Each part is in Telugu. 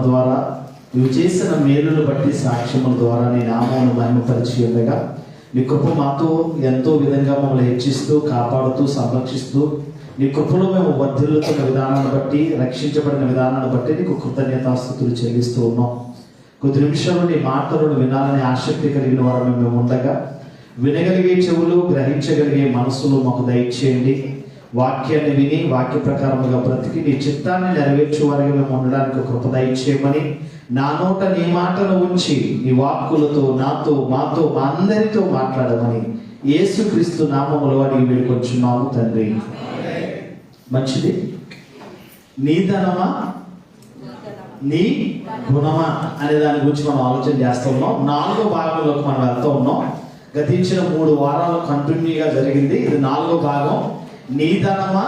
ద్వారా నువ్వు చేసిన మేలును బట్టి సాక్ష్యముల ద్వారా నీ నామమును మహిమపరిచి ఉండగా నీ కృప మాతో ఎంతో విధంగా మమ్మల్ని హెచ్చిస్తూ కాపాడుతూ సంరక్షిస్తూ నీ కృపలో మేము వర్ధిల్లుతున్న విధానాన్ని బట్టి రక్షించబడిన విధానాన్ని బట్టి నీకు కృతజ్ఞతాస్తుతులు చెల్లిస్తూ ఉన్నాం. కొద్ది నిమిషాలు నీ మాటలను వినాలని ఆసక్తి కలిగిన వారు మేము ఉండగా వినగలిగే చెవులు, గ్రహించగలిగే మనసులు మాకు దయచేయండి. వాక్యాన్ని విని వాక్య ప్రకారముగా బ్రతికి నీ చిత్తాన్ని నెరవేర్చే వారిగా మేము ఉండడానికి కృప దయచేయమని, నా నోట నీ మాటను ఉంచి నీ వాక్కులతో నాతో మాతో మా అందరితో మాట్లాడమని యేసుక్రీస్తు నామములో అడిగి వేడుకొంచున్నాము తండ్రి. మంచిది. నీ ధనమా నీ గుణమా అనే దాని గురించి మనం ఆలోచన చేస్తూ ఉన్నాం. 4వ భాగంలోకి మనం వెళ్తూ ఉన్నాం. గతించిన 3 వారాలు కంటిన్యూగా జరిగింది. ఇది 4వ భాగం. నీ ధనమా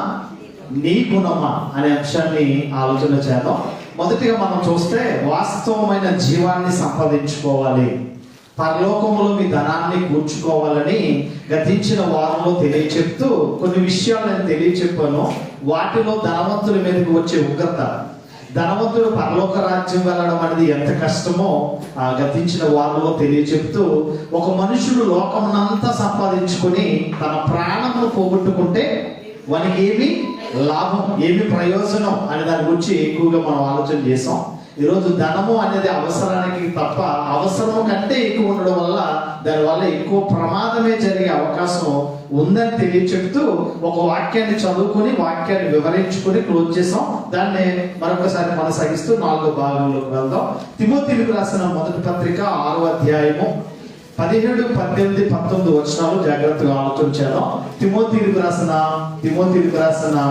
నీ గుణమా అనే అంశాన్ని ఆలోచన చేద్దాం. మొదటిగా మనం చూస్తే వాస్తవమైన జీవాన్ని సంపాదించుకోవాలి, పరలోకములో మీ ధనాన్ని కూర్చుకోవాలని గతించిన వారంలో తెలియచెప్తూ కొన్ని విషయాలు నేను తెలియచెప్పాను. వాటిలో ధనవంతుల మీదకి వచ్చే ఉగ్రత, ధనవంతుడు పరలోక రాజ్యం వెళ్ళడం అనేది ఎంత కష్టమో గతించిన వారిలో తెలియచెప్తూ, ఒక మనుషుడు లోకమునంతా సంపాదించుకొని తన ప్రాణమును పోగొట్టుకుంటే వానికి ఏమి లాభం, ఏమి ప్రయోజనం అనే దాని గురించి ఎక్కువగా మనం ఆలోచన చేసాం. ఈరోజు ధనము అనేది అవసరానికి తప్ప అవసరం కంటే ఎక్కువ ఉండడం వల్ల దానివల్ల ఎక్కువ ప్రమాదమే జరిగే అవకాశం ఉందని తెలియచెప్తూ ఒక వాక్యాన్ని చదువుకొని వాక్యాన్ని వివరించుకొని క్లోజ్ చేసాం. దాన్ని మరొకసారి కొనసాగిస్తూ 4వ భాగంలోకి వెళ్దాం. తిమోతికి రాసిన మొదటి పత్రిక 6వ అధ్యాయము 17, 18, 19 వచనాలు జాగ్రత్తగా ఆలోచన చేద్దాం. తిమోతికి రాసిన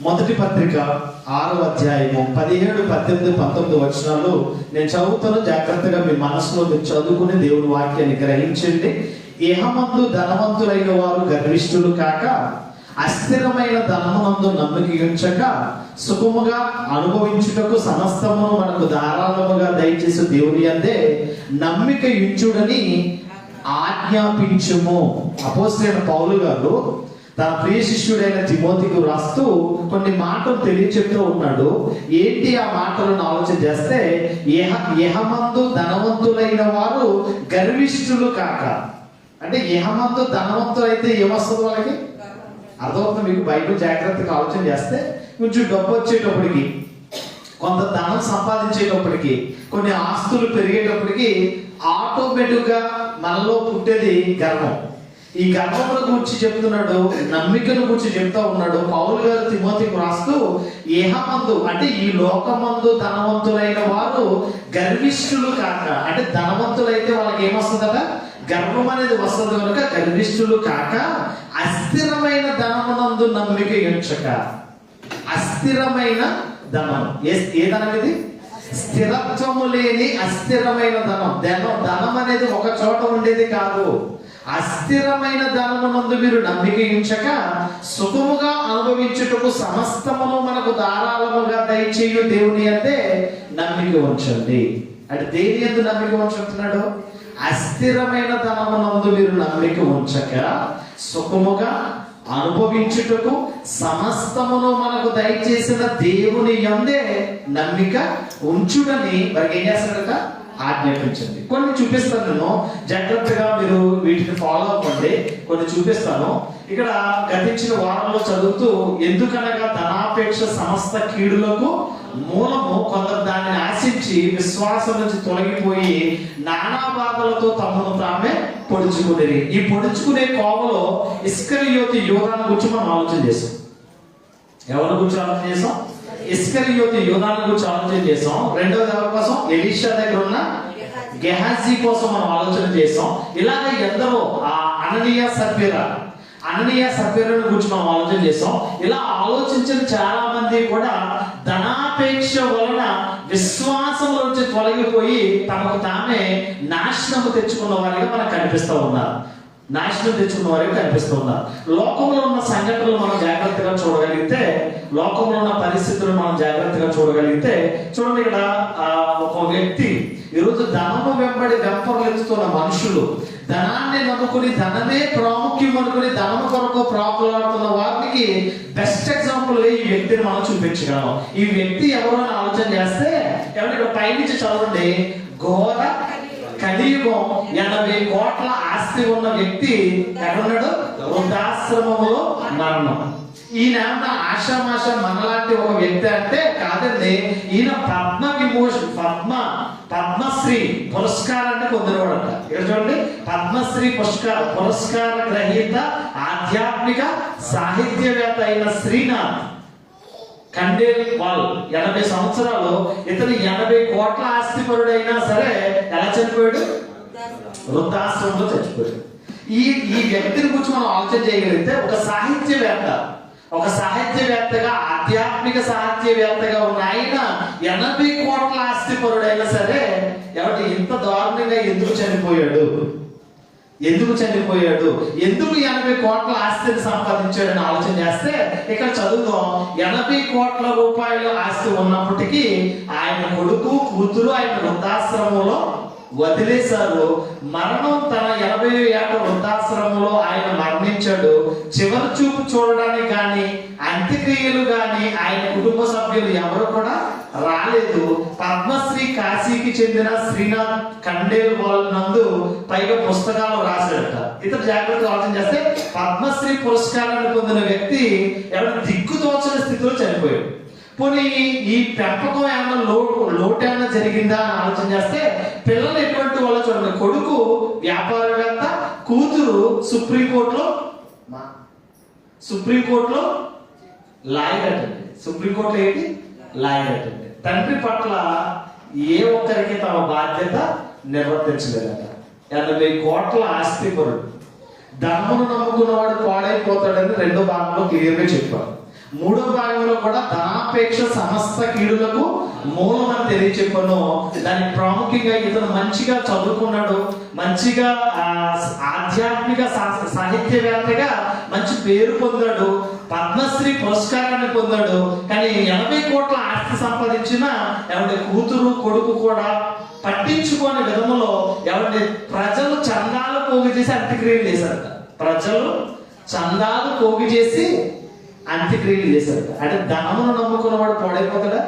మొదటి పత్రిక 6వ అధ్యాయము 17, 18, 19 వచనాలు నేను చదువుతాను. జాగ్రత్తగా మీ మనసులో మీరు చదువుకుని దేవుని వాక్యాన్ని గ్రహించండి. ఇహమందు ధనవంతులైన వారు గర్విష్ఠులు కాక, అస్థిరమైన ధనమునందు నమ్మిక ఉంచక, సుఖముగా అనుభవించుటకు సమస్తమును మనకు ధారాళముగా దయచేసి దేవుని అందే నమ్మిక ఉంచుడని ఆజ్ఞాపించుము. అపోస్తలుడైన పౌలు గారు తన ప్రియ శిష్యుడైన తిమోతికి రాస్తూ కొన్ని మాటలు తెలియచెప్తూ ఉన్నాడు. ఏంటి ఆ మాటలను ఆలోచన చేస్తే, ఇహమందు ధనవంతులైన వారు గర్విష్ఠులు కాక, అంటే ఇహమందు ధనవంతులు అయితే ఏమొస్తుంది వాళ్ళకి అర్థమవుతుంది. మీకు బైబిల్ జాగ్రత్తగా ఆలోచన చేస్తే కొంచెం డబ్బు వచ్చేటప్పటికి, కొంత ధనం సంపాదించేటప్పటికి, కొన్ని ఆస్తులు పెరిగేటప్పటికి ఆటోమేటిక్గా మనలో పుట్టేది గర్వం. ఈ గర్వముల గురించి చెప్తున్నాడు, నమ్మికను గురించి చెప్తా ఉన్నాడు పౌలు గారు తిమోతికి రాస్తూ. ఇహమందు అంటే ఈ లోకమందు ధనవంతులైన వారు గర్విష్ఠులు కాక, అంటే ధనవంతులైతే వాళ్ళకి ఏమొస్తుందట, గర్వం అనేది వస్తుంది కనుక గర్విష్ఠులు కాక, అస్థిరమైన ధనమునందు నమ్మిక ఉంచక. అస్థిరమైన ధనం, ఏ ధనం ఇది? స్థిరత్వము లేని అస్థిరమైన ధనం. ధనం అనేది ఒక చోట ఉండేది కాదు. అస్థిరమైన ధనమునందు మీరు నమ్మిక ఉంచక, సుఖముగా అనుభవించుటకు సమస్తమును మనకు ధారాళముగా దయచేయు దేవుని అంటే నమ్మిక ఉంచండి. అంటే దేని యందు నమ్మిక ఉంచుతున్నాడు? అస్థిరమైన ధనమునందు మీరు నమ్మిక ఉంచక, సుఖముగా అనుభవించుటకు సమస్తమును మనకు దయచేసిన దేవుని యందే నమ్మిక ఉంచుడని వారికి ఏం చేస్తాడట? ఆజ్ఞాపించండి. కొన్ని చూపిస్తాను నేను, జాగ్రత్తగా మీరు వీటిని ఫాలో అవ్వండి. కొన్ని చూపిస్తాను. ఇక్కడ గతించిన వారంలో చదువుతూ, ఎందుకనగా ధనాపేక్ష సమస్త కీడులకు మూలము, కొందరు దానిని ఆశించి విశ్వాసం నుంచి తొలగిపోయి నానా బాధలతో తమను తామే పొడుచుకునేది. ఈ పొడుచుకునే కోవలో ఇస్కరియోతు యూదాను గురించి మనం ఆలోచన చేసాం. ఎవరి గురించి ఆలోచన చేసాం? ఇస్కరియోతు యూదాను గురించి ఆలోచన చేసాం. రెండవది ఎవరి కోసం? ఎలీషా దగ్గర ఉన్న గెహాజీ కోసం మనం ఆలోచన చేసాం. ఇలాగ ఎందరో అననీయ సఫీరాను గురించి మనం ఆలోచన చేసాం. ఇలా ఆలోచించిన చాలా మంది కూడా ధనాపేక్ష వలన విశ్వాసం నుంచి తొలగిపోయి తమకు తామే నాశనము తెచ్చుకున్న వారిగా మనకు కనిపిస్తూ ఉన్నారు. లోకంలో ఉన్న సంఘటనలు మనం జాగ్రత్తగా చూడగలిగితే, లోకంలో ఉన్న పరిస్థితులను మనం జాగ్రత్తగా చూడగలిగితే, చూడండి ఇక్కడ ఒక వ్యక్తి ఈరోజు ధనము వెంబడి వెంపర్లెత్తుతున్న మనుషులు, ధనాన్ని నమ్ముకుని ధనమే ప్రాముఖ్యం అనుకుని ధనం కొరకు ప్రాకులాడుతున్న వారికి బెస్ట్ ఎగ్జాంపుల్ ఈ వ్యక్తిని మనం చూపించగలం. ఈ వ్యక్తి ఎవరో అని ఆలోచన చేస్తే ఎవరు ఇక్కడ పైనుంచి చదవండి. ఘోర కలియుగం 80 కోట్ల ఆస్తి ఉన్న వ్యక్తి ఎక్కడున్నాడు? వృద్ధాశ్రమంలో మరణం. ఈయన ఆషామాష మనలాంటి ఒక వ్యక్తి అంటే కాదండి. ఈయన పద్మశ్రీ పురస్కారాన్ని పొందినవాడంట. ఇక్కడ చూడండి, పద్మశ్రీ పురస్కార గ్రహీత ఆధ్యాత్మిక సాహిత్యవేత్త అయిన శ్రీనాథ్ ఖండేల్వాల్ 80 సంవత్సరాలు. ఇతను 80 కోట్ల ఆస్తిపరుడైనా సరే ఎలా చనిపోయాడు? వృద్ధాశ్రమంలో చచ్చిపోయాడు. ఈ వ్యక్తిని గురించి మనం ఆలోచన చేయగలిగితే ఒక సాహిత్యవేత్తగా ఆధ్యాత్మిక సాహిత్యవేత్తగా ఉన్న ఆయన 80 కోట్ల ఆస్తిపరుడైనా సరే ఎవరి ఇంత దారుణంగా ఎందుకు చనిపోయాడు? ఎందుకు 80 కోట్ల ఆస్తిని సంపాదించాడని ఆలోచన చేస్తే ఇక్కడ చదువుతాం. 80 కోట్ల రూపాయల ఆస్తి ఉన్నప్పటికీ ఆయన కొడుకు కూతురు ఆయన వృద్ధాశ్రమంలో వదిలేశారు. మరణం తన 80 ఏళ్ల వృద్ధాశ్రమంలో ఆయన మరణించాడు. చివరి చూపు చూడడానికి కానీ అంత్యక్రియలు కానీ ఆయన కుటుంబ సభ్యులు ఎవరు కూడా రాలేదు. పద్మశ్రీ కాశీకి చెందిన శ్రీనాథ్ ఖండేల్వాల్ నందు పైగా పుస్తకాలు రాశాడట. ఇతను జాగ్రత్తగా ఆలోచన చేస్తే పద్మశ్రీ పురస్కారాన్ని పొందిన వ్యక్తి ఎవరు దిక్కుతోచని స్థితిలో చనిపోయాడు. పోనీ ఈ పెంపకం ఏమైనా లోటు ఏమైనా జరిగిందా అని ఆలోచన చేస్తే పిల్లలు ఎటువంటి వాళ్ళు చూడండి. కొడుకు వ్యాపారవేత్త, కూతురు సుప్రీంకోర్టులో లాయర్ అటండి. సుప్రీంకోర్టులో ఏంటి? లాయర్ అటండి. తండ్రి పట్ల ఏ ఒక్కరికి తమ బాధ్యత నిర్వర్తించలేదట. 80 కోట్ల ఆస్తిపరుడు. ధనమును నమ్ముకున్నవాడు పాడైపోతాడని 2వ భాగంలో క్లియర్గా చెప్పారు. 3వ భాగంలో కూడా ధనాపేక్ష సమస్త కీడులకు మూలం అని తెలియచెప్పాను. దానికి ప్రాముఖ్యంగా ఇతను మంచిగా చదువుకున్నాడు, మంచిగా ఆధ్యాత్మిక సాహిత్యవేత్తగా మంచి పేరు పొందాడు, పద్మశ్రీ పురస్కారాన్ని పొందాడు. కానీ 80 కోట్ల ఆస్తి సంపాదించిన ఎవరి కూతురు కొడుకు కూడా పట్టించుకోని విధములో ఎవరి ప్రజలు చందాలు పోగు చేసి అంత్యక్రియలు చేశారట. అంత్యక్రియలు చేశారట. అంటే ధనమును నమ్ముకున్నవాడు పాడైపోతాడు.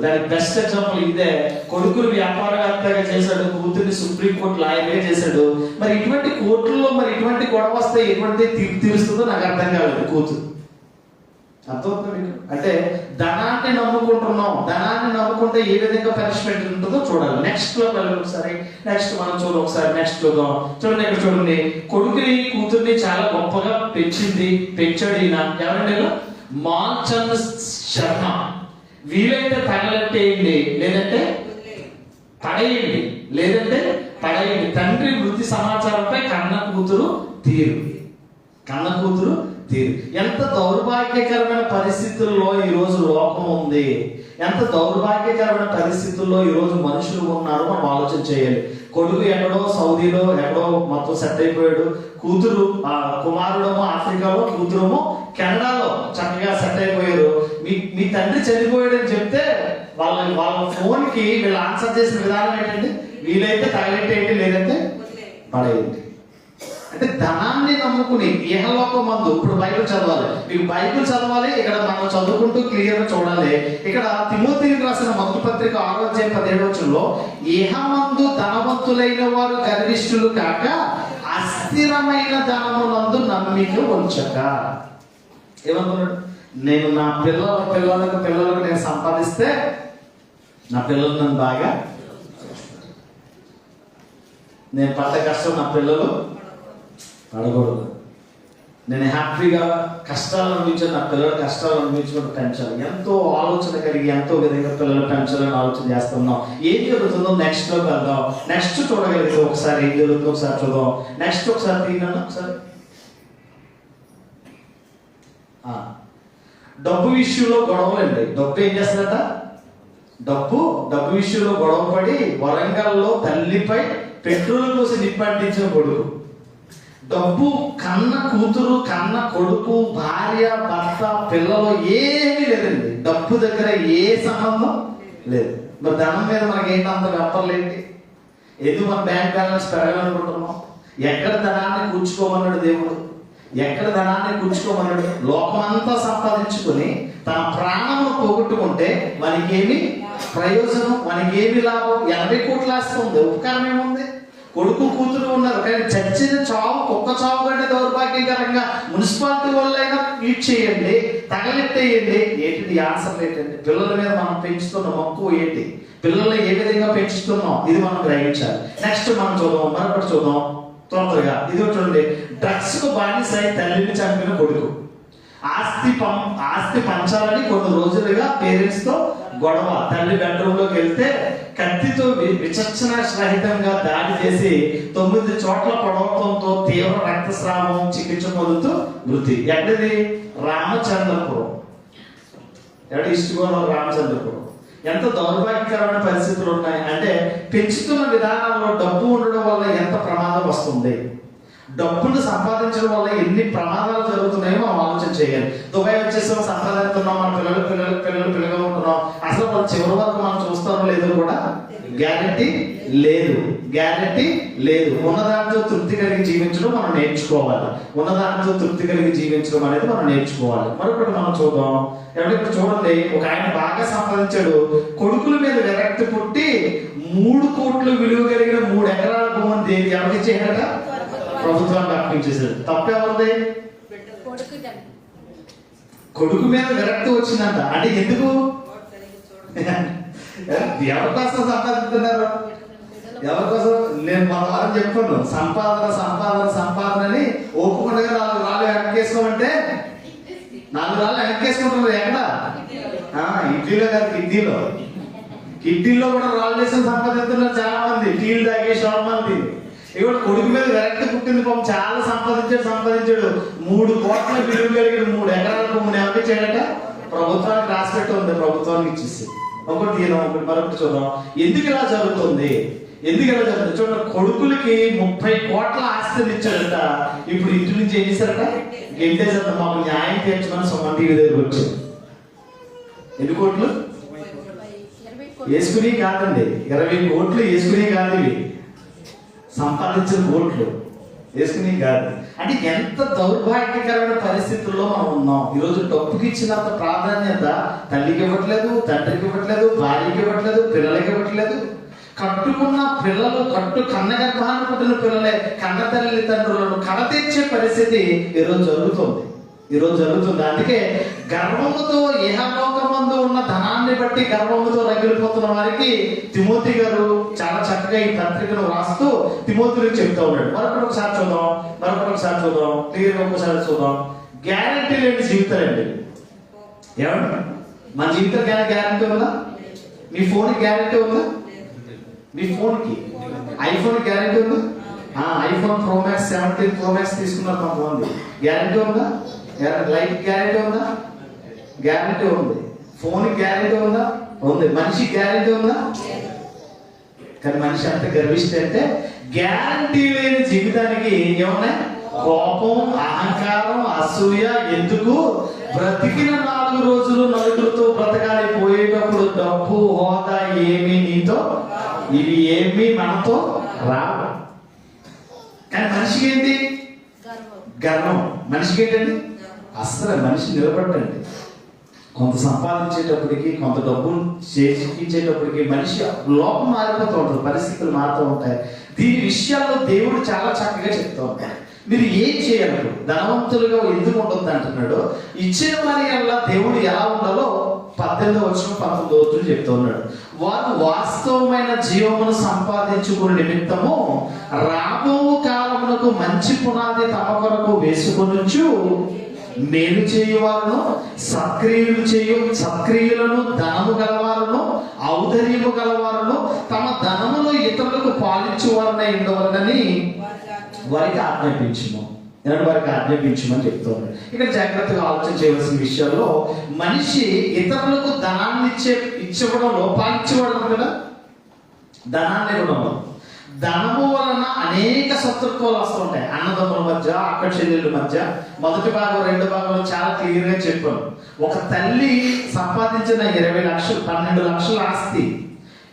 దానికి బెస్ట్ ఎగ్జాంపుల్ ఇదే. కొడుకులు వ్యాపారవేత్తగా చేశాడు, కూతుర్ని సుప్రీంకోర్టు లాయర్గా చేశాడు. మరి ఇటువంటి కోర్టుల్లో ఇటువంటి గొడవ వస్తే ఎటువంటి తీర్పు తీరుస్తుందో నాకు అర్థం కాలేదు. కూతురు అర్థమవుతుంది మీకు? అంటే ధనాన్ని నమ్ముకుంటే ఏ విధంగా పనిష్మెంట్ ఉంటుందో చూడాలి. నెక్స్ట్ లో ఒకసారి నెక్స్ట్ మనం చూద్దాం. చూడండి, ఇక్కడ చూడండి. కొడుకుని కూతుర్ని చాలా గొప్పగా పెంచాడు ఈయన. ఎవరండి? మాల్చంద్ శర్మ. వీలైతే తగలెట్టేయండి, లేదంటే పడేయండి. తండ్రి వృత్తి సమాచారంపై కన్న కూతురు తీరు. ఎంత దౌర్భాగ్యకరమైన పరిస్థితుల్లో ఈరోజు లోకం ఉంది, ఎంత దౌర్భాగ్యకరమైన పరిస్థితుల్లో ఈరోజు మనుషులు ఉన్నారు మనం ఆలోచన చేయాలి. కొడుకు ఎక్కడో సౌదీలో ఎక్కడో మొత్తం సెట్ అయిపోయాడు. కుమారుడేమో ఆఫ్రికాలో, కూతురేమో కెనడాలో చక్కగా సెట్ అయిపోయారు. మీ తండ్రి చనిపోయాడని చెప్తే వాళ్ళ ఫోన్ కి వీళ్ళు ఆన్సర్ చేసిన విధానం ఏంటంటే వీలైతే తగలెట్టేయండి, లేదంటే పడేయండి. అంటే ధనాన్ని నమ్ముకుని ఇహలోకమందు. ఇప్పుడు బైబిల్ చదవాలి, మీకు బైబిల్ చదవాలి. ఇక్కడ మనం చదువుకుంటూ క్లియర్ గా చూడాలి. ఇక్కడ తిమోతికి రాసిన మొదటి పత్రిక 6:17 ఇహమందు ధనవంతులైన వారు గర్విష్ఠులు కాక అస్థిరమైన ధనమునందు నమ్మిక ఉంచక. ఏమనుకున్నాడు? నేను నా పిల్లలకు నేను సంపాదిస్తే నా పిల్లలు నన్ను బాగా, నేను పడ్డ కష్టం నా పిల్లలు పడకూడదు. నేను హ్యాపీగా కష్టాలు అనుభవించాను, నా పిల్లల కష్టాలు అనుభవించుకుంటూ పెంచాలి. ఎంతో ఆలోచన కలిగి ఎంతో విధంగా పిల్లలు పెంచాలని ఆలోచన చేస్తున్నాం. ఏం జరుగుతుందో నెక్స్ట్ లో వెళ్దాం. నెక్స్ట్ చూడగలిగితే ఒకసారి ఏం జరుగుతుందో ఒకసారి చూద్దాం. నెక్స్ట్ ఒకసారి తీయనన్నా ఒకసారి. డబ్బు విషయంలో గొడవలండి. డబ్బు ఏం చేస్తుందట? డబ్బు విషయంలో గొడవ పడి వరంగల్లో తల్లిపై పెట్రోల్ పోసి నిప్పంటించిన కొడుకు. డబ్బు కన్న కూతురు, కన్న కొడుకు, భార్య, భర్త, పిల్లలు ఏమీ లేదండి. డబ్బు దగ్గర ఏ సంబంధం లేదు. మరి ధనం మీద మనకి ఏంటి అంత వ్యాపారాలేంటి? ఎందుకు మన బ్యాంక్ బ్యాలెన్స్ పెరగాలనుకుంటున్నాం? ఎక్కడ ధనాన్ని కూర్చుకోమన్నాడు దేవుడు? ఎక్కడ ధనాన్ని కూర్చుకోమన్నాడు? లోకమంతా సంపాదించుకొని తన ప్రాణమును పోగొట్టుకుంటే మనకి ఏమి ప్రయోజనం? మనకి ఏమి లాభం? 80 కోట్లు ఆస్తుంది, ఉపకారం ఏముంది? కొడుకు కూతురు ఉన్నారు, కానీ చచ్చిన చావు, కుక్క చావు కంటే దౌర్భాగ్యకరంగా మున్సిపాలిటీ వాళ్ళైనా ట్రీట్ చేయండి, తగలెట్టేయండి. ఏంటి ఆన్సర్? ఏంటంటే పిల్లల మీద మనం పెంచుతున్న మక్కువ ఏంటి? పిల్లల్ని ఏ విధంగా పెంచుతున్నాం, ఇది మనం గ్రహించాలి. నెక్స్ట్ మనం చూద్దాం, మరొకటి చూద్దాం తొందరగా. ఇది చూడండి, డ్రగ్స్ కు బానిసై తల్లిని చంపిన కొడుకు. ఆస్తి పంచాలని కొన్ని రోజులుగా పేరెంట్స్ తో గొడవ. తల్లి బెడ్రూమ్ లోకి వెళ్తే కత్తితో విచక్షణ రహితంగా దాడి చేసి 9 చోట్ల పడవడంతో తీవ్ర రక్తస్రావం, చికిత్స పొందుతూ మృతి. ఎక్కడిది? రామచంద్రపురం. ఈస్ట్ గోదావరి రామచంద్రపురం. ఎంత దౌర్భాగ్యకరమైన పరిస్థితులు ఉన్నాయి అంటే, పెంచుతున్న విధానంలో డబ్బు ఉండడం వల్ల ఎంత ప్రమాదం వస్తుంది, డబ్బును సంపాదించడం వల్ల ఎన్ని ప్రమాదాలు జరుగుతున్నాయో మనం ఆలోచన చేయాలి. దుబాయ్ వచ్చేసాం, సంపాదిస్తున్నాం, మన పిల్లలుగా ఉంటున్నాం. అసలు వాళ్ళు చివరి వరకు మనం చూస్తారో లేదో కూడా గ్యారెంటీ లేదు. ఉన్నదాంతో తృప్తి కలిగి జీవించడం మనం నేర్చుకోవాలి. ఉన్నదాంతో తృప్తి కలిగి జీవించడం అనేది మనం నేర్చుకోవాలి. మరొకటి మనం చూద్దాం. ఎవరికి చూడండి, ఒక ఆయన బాగా సంపాదించాడు, కొడుకుల మీద విరక్తి పుట్టి 3 కోట్లు విలువ కలిగిన 3 ఎకరాల భూమిని ఎవరికి చేయడట? ప్రభుత్వానికి అప్పగించేసాడు. తప్పెవరిది? కొడుకు మీద విరక్తి వచ్చిందంట. అంటే ఎందుకు? ఎవరి కోసం సంపాదిస్తున్నారు? ఎవరి కోసం? నేను మన వారం చెప్పాను, సంపాదన అని ఓపుకుండా 4 రాళ్ళు వెనక్కేసుకోమంటే 4 రాళ్ళు వెనక్కేసుకుంటున్నారు. ఎక్కడ? ఇడ్లీలో కాదు, కిడ్నీలో కూడా రాళ్ళు చేసిన సంపాదిస్తున్నారు చాలా మంది. టీలు తాగే మంది. ఇక్కడ కొడుకు మీద విరక్తి పుట్టింది, పాపం చాలా సంపాదించాడు. 3 కోట్ల విలువ కలిగిన 3 ఎకరాల భూమిని ఎవరికి చేయడట? ప్రభుత్వానికి రాసిపెట్టి ఉంది, ప్రభుత్వానికి ఇచ్చేసి. ఒకటి మరొకటి చూద్దాం. ఎందుకు ఇలా జరుగుతుంది? చూడండి, కొడుకులకి 30 కోట్ల ఆస్తిని ఇచ్చాడట. ఇప్పుడు ఇంటి నుంచి ఏం చేశారట? గెంటేశారట. మాకు న్యాయం తీర్చమని సుమన్ టీవీ దగ్గర వచ్చారు. ఎన్ని కోట్లు వేసుకుని కాదండి, 20 కోట్లు వేసుకుని కాదు, ఇవి సంపాదించిన కోట్లు వేసుకుని కాదు. అంటే ఎంత దౌర్భాగ్యకరమైన పరిస్థితుల్లో మనం ఉన్నాం. ఈరోజు డబ్బుకి ఇచ్చినంత ప్రాధాన్యత తల్లికి ఇవ్వట్లేదు, తండ్రికి ఇవ్వట్లేదు, భార్యకి ఇవ్వట్లేదు, పిల్లలకి ఇవ్వట్లేదు. కట్టుకున్న పిల్లలు, కన్న గర్భాన్ని పుట్టిన పిల్లలే కన్న తల్లిదండ్రులను కడతీర్చే పరిస్థితి ఈరోజు జరుగుతుంది. అందుకే గర్వముతో ఇహలోకమందు ఉన్న ధనాన్ని బట్టి గర్వముతో రగిలిపోతున్న వారికి తిమోతి గారు చాలా చక్కగా ఈ పత్రికను రాస్తూ తిమోతికి చెప్తా ఉన్నాడు. మరొకసారి చూద్దాం, క్లియర్గా ఒకసారి చూద్దాం. గ్యారంటీ లేని జీవితాలండి. ఏమండి, మన జీవితం గ్యారంటీ ఉందా? మీ ఫోన్ గ్యారంటీ ఉందా? మీ ఫోన్కి, ఐఫోన్ గ్యారంటీ ఉందా? IPhone pro max 17 pro max తీసుకున్నారు కొంతమంది. గ్యారంటీ ఉందా? లైఫ్ గ్యారెంటీ ఉందా? గ్యారెంటీ ఉంది. ఫోన్ గ్యారెంటీ ఉందా? ఉంది. మనిషి గ్యారెంటీ ఉందా? కానీ మనిషి అంత గర్విష్టి అంటే, గ్యారెంటీ లేని జీవితానికి ఏమన్నా? కోపం, అహంకారం, అసూయ. ఎందుకు? బ్రతికిన 4 రోజులు నలుగురితో బ్రతకాలి, పోయేటప్పుడు డబ్బు, హోదా ఏమీ నీతో, ఇవి ఏమీ మనతో రావు. కానీ మనిషికి ఏంటి? గర్వం. మనిషికి ఏంటండి? అసలు మనిషి నిలబడండి. కొంత సంపాదించేటప్పటికి, కొంత డబ్బులు చేయించేటప్పటికి మనిషి లోపం మారిపోతూ ఉంటుంది, పరిస్థితులు మారుతూ ఉంటాయి. దీని విషయాల్లో దేవుడు చాలా చక్కగా చెప్తూ ఉంటాడు. మీరు ఏం చేయాలి? ధనవంతులుగా ఎందుకు ఉండొద్దు అంటున్నాడు. ఇచ్చిన వారి వల్ల దేవుడు ఎలా ఉండాలో 18వ వచనం 19వ వచనం చెప్తూ ఉన్నాడు. వారు వాస్తవమైన జీవమును సంపాదించుకునే నిమిత్తము రాబో కాలమునకు మంచి పునాది తమ కొరకు వేసుకొనుచు మేలు చేయువారును, సత్క్రియలను, ధనము గలవారును, ఔదర్యము గలవారును, తమ ధనములో ఇతరులకు పాలించువారనై ఉండవలనని వారికి ఆజ్ఞాపించమని చెప్తున్నారు. ఇక్కడ జాగ్రత్తగా ఆలోచన చేయవలసిన విషయాల్లో, మనిషి ఇతరులకు ధనాన్ని ఇచ్చివ్వడంలో పాలించేవాడు కదా, ధనాన్ని ఇవ్వడంలో. ధనము వలన అనేక శత్రుత్వాలు వస్తూ ఉంటాయి. అన్నదమ్ముల మధ్య, అక్క చెల్లెళ్ళ మధ్య. మొదటి భాగం 2 భాగంలో చాలా క్లియర్గా చెప్పాను. ఒక తల్లి సంపాదించిన 20 లక్షలు, 12 లక్షల ఆస్తి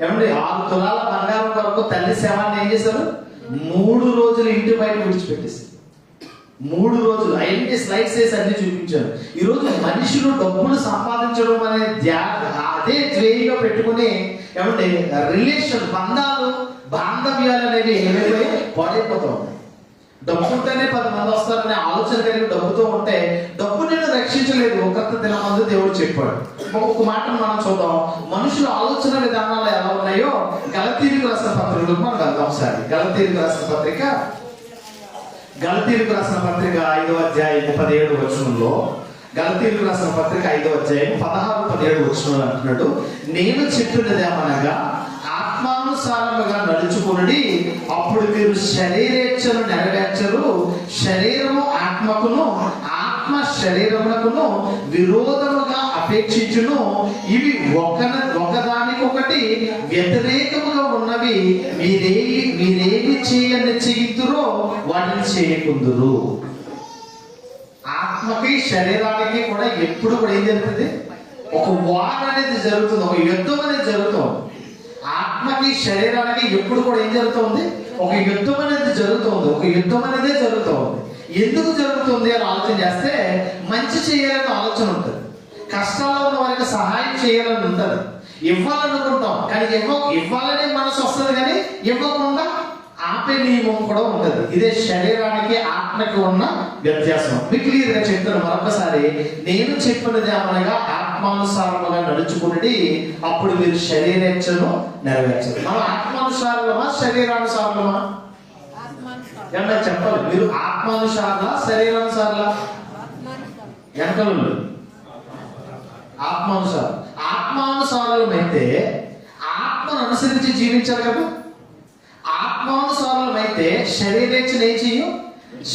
ఏమండి 6 తులాల బంగారం కొరకు తల్లి శవాన్ని ఏం చేశారు? 3 రోజులు ఇంటి బయట విడిచిపెట్టేశారు. 3 రోజులు అవన్నీ స్లైడ్స్ వేసి అన్ని చూపించారు. ఈరోజు మనుషులు డబ్బులు సంపాదించడం అనే అదే ధ్యేయంగా పెట్టుకుని ఏమంటే రిలేషన్ బాంధవ్యాలు అనేవి ఏమైపోయి పాడైపోతూ ఉంటాయి. డబ్బు ఉంటేనే 10 మంది వస్తారనే ఆలోచన కలిగి డబ్బుతో ఉంటే డబ్బు నిన్ను రక్షించలేదు. ఒకరితో దినమందు దేవుడు చెప్పాడు. ఒక మాటను మనం చూద్దాం. మనుషుల ఆలోచన విధానాలు ఎలా ఉన్నాయో గలతీయులకు రాసిన పత్రికలకు మనం వెళ్దాం. ఒకసారి గలతీయులకు రాసిన పత్రిక 5వ అధ్యాయం 17 వచనంలో, గలతీయులకు రాసిన పత్రిక 5వ అధ్యాయం 16-17 వచనంలో అంటున్నాడు, నేను చెప్పినదేమనగా ఆత్మానుసారముగా నడుచుకుని అప్పుడు మీరు శరీరేచ్ఛను నెరవేర్చరు. శరీరము ఆత్మకును, ఆత్మ శరీరమునకును విరోధముగా అపేక్షించును. ఇవి ఒకదానికొకటి వ్యతిరేకముగా ఉన్నవి. మీరేమి చేయుదురో వాటిని చేయకుందురు. ఆత్మకి శరీరానికి కూడా ఎప్పుడు కూడా ఏం జరుగుతుంది? ఒక వార్ అనేది జరుగుతుంది, ఒక యుద్ధం అనేది జరుగుతుంది. ఆత్మకి శరీరానికి ఎప్పుడు కూడా ఏం జరుగుతుంది? ఒక యుద్ధం అనేది జరుగుతుంది. ఒక యుద్ధం అనేది జరుగుతుంది. ఎందుకు జరుగుతుంది అని ఆలోచన చేస్తే మంచి చేయాలని ఆలోచన ఉంటుంది. కష్టాల్లో ఉన్న వారికి సహాయం చేయాలని ఉంటుంది. ఇవ్వాలనుకుంటాం కానీ ఇవ్వాలనే మనసు వస్తుంది, కానీ ఇవ్వకుండా ఆపే నియమం కూడా ఉంటుంది. ఇదే శరీరానికి ఆత్మకి ఉన్న వ్యత్యాసం. మీకు క్లియర్ గా చెప్తాను మరొకసారి. నేను చెప్పినది ఏమనగా ఆత్మానుసారముగా నడుచుకుని అప్పుడు మీరు శరీరేచ్ఛను నెరవేర్చరు. మనం ఆత్మానుసారమా శరీరానుసారమా? ఏమన్నా చెప్పాలి. మీరు ఆత్మానుసారలా శరీరానుసారలా? ఎంకలు ఆత్మానుసారమైతే ఆత్మను అనుసరించి జీవించాలి కదా. ఆత్మానుసారమైతే శరీరేచ్ఛను ఏం చెయ్యం?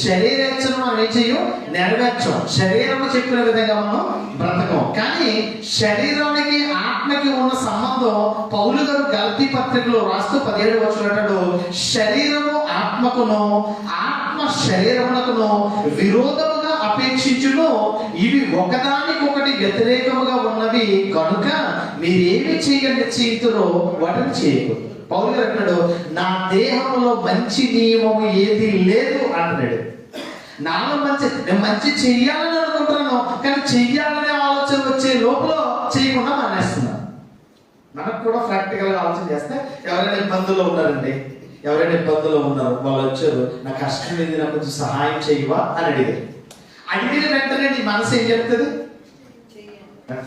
శరీరేచ్ఛను మనం ఏం చెయ్యం? నెరవేర్చం. శరీరము చెప్పిన విధంగా మనం బ్రతకం. కానీ శరీరానికి ఆత్మకి ఉన్న సంబంధం పౌలు గారు గలతీ పత్రికలో రాస్తూ 17 వచనంలో, శరీరము ఆత్మకును, ఆత్మ శరీరమునకును విరోధముగా అపేక్షించును. ఇవి ఒకదానికొకటి వ్యతిరేకముగా ఉన్నవి కనుక మీరేమి చేయుదురో వాటిని చేయకూడదు. పౌలు గారు అంటున్నాడు, నా దేహంలో మంచి నియమము ఏది లేదు అంటున్నాడు. నాలో మంచి చెయ్యాలని అనుకుంటున్నాను, కానీ చెయ్యాలనే ఆలోచన వచ్చే లోపల చేయకుండా మానేస్తున్నాను. మనకు కూడా ప్రాక్టికల్ గా ఆలోచన చేస్తే ఎవరైనా ఇబ్బందుల్లో ఉన్నారండి, ఎవరైనా ఇబ్బందుల్లో ఉన్నారు, వాళ్ళు వచ్చారు, నా కష్టం ఏంది, నాకు కొంచెం సహాయం చేయవా అని అడిగారు. అడిగిన వెంటనే నీ మనసు ఏం చెప్తుంది?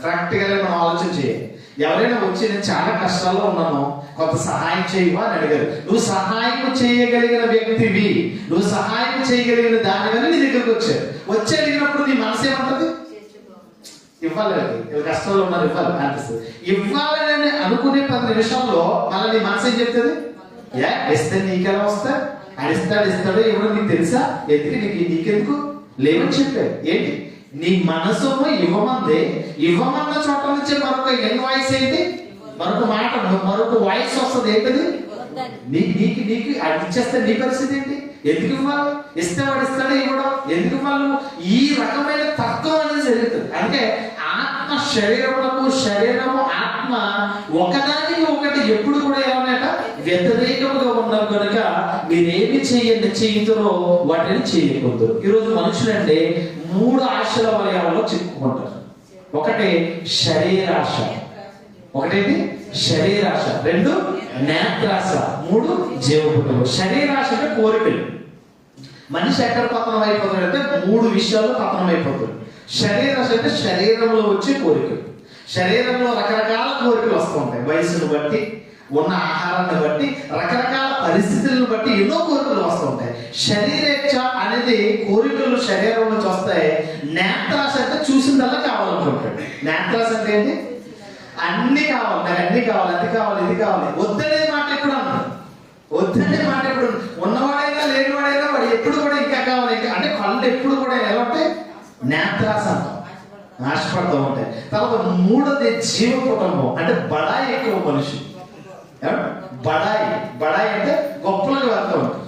ప్రాక్టికల్ గా మనం ఆలోచన చేయాలి. ఎవరైనా వచ్చి నేను చాలా కష్టాల్లో ఉన్నాను, కొంత సహాయం చేయవా అని అడిగారు. నువ్వు సహాయం చేయగలిగిన వ్యక్తివి, నువ్వు సహాయం చేయగలిగిన దాని వల్ల నీ దగ్గరకు వచ్చి అడిగినప్పుడు నీ మనసు ఏమంటది? ఇవ్వాలి, కష్టాల్లో ఉన్నారు ఇవ్వాలి అనిపిస్తుంది. ఇవ్వాలని అనుకునే 10 నిమిషాల్లో మళ్ళీ నీ మనసు ఏం చెప్తుంది? ఇస్తే నీకెలా వస్తా? ఇస్తాడో ఇవ్వడం నీకు తెలుసా? ఎందుకు నీకెందుకు లేవని చెప్పారు. ఏంటి నీ మనసు ఇవ్వమన్న చోట నుంచి మరొక ఇన్వాయిస్ ఏంటి? మరొక మాట, మరొక వాయిస్ వస్తుంది. ఏంటది? నీకు అది ఇచ్చేస్తే నీ పరిస్థితి ఏంటి? ఎందుకు ఇవ్వాలి? ఇస్తాడో ఇవ్వడం ఎందుకు ఇవ్వాలి? ఈ రకమైన తత్వం అనేది జరుగుతుంది. అంటే ఆత్మ శరీరములకు, శరీరము ఆత్మ ఒకదానికి ఒకటి ఎప్పుడు కూడా ఏమన్నాట వ్యతిరేకముగా ఉన్నారు కనుక మీరేమి చేయుదురో వాటిని చేయకూడదు. ఈరోజు మనుషులంటే 3 ఆశల వలయాల్లో చిక్కుకుంటారు. ఒకటి శరీరాశ, ఒకటేంటి శరీరాశ, 2 నేత్రాశ, 3 జీవపుటము. శరీరాశ అంటే కోరికలు. మనిషి ఎక్కడ పతనం అయిపోతాడంటే 3 విషయాల్లో పతనం అయిపోతాడు. శరీరాశ అంటే శరీరంలో వచ్చే కోరికలు. శరీరంలో రకరకాల కోరికలు వస్తూ ఉంటాయి. వయసును బట్టి, ఉన్న ఆహారాన్ని బట్టి, రకరకాల పరిస్థితులను బట్టి ఎన్నో కోరికలు వస్తూ ఉంటాయి. శరీరేచ్ఛ అనేది కోరికలు శరీరం నుంచి వస్తాయి. నేత్రాశ అంటే చూసిందల్లా కావాలనుకుంటాడు. నేత్రాశ అంటే ఏంటి? అన్ని కావాలి, నాకు అన్ని కావాలి, అది కావాలి, ఇది కావాలి. వద్దనే మాట ఎప్పుడు అన్నాడు? వద్దనే మాట ఎప్పుడు? ఉన్నవాడైనా లేనివాడైనా వాడు ఎప్పుడు కూడా ఇంకా కావాలి అంటే కళ్ళు ఎప్పుడు కూడా ఎలా ఉంటాయి? నేత్రాశ అంటాం, ఆశపడుతూ ఉంటాయి. తర్వాత 3ది జీవ కుటుంబం అంటే బడాయి ఎక్కువ మనిషి. బడాయి అంటే గొప్పలకు వెళ్తూ ఉంటారు.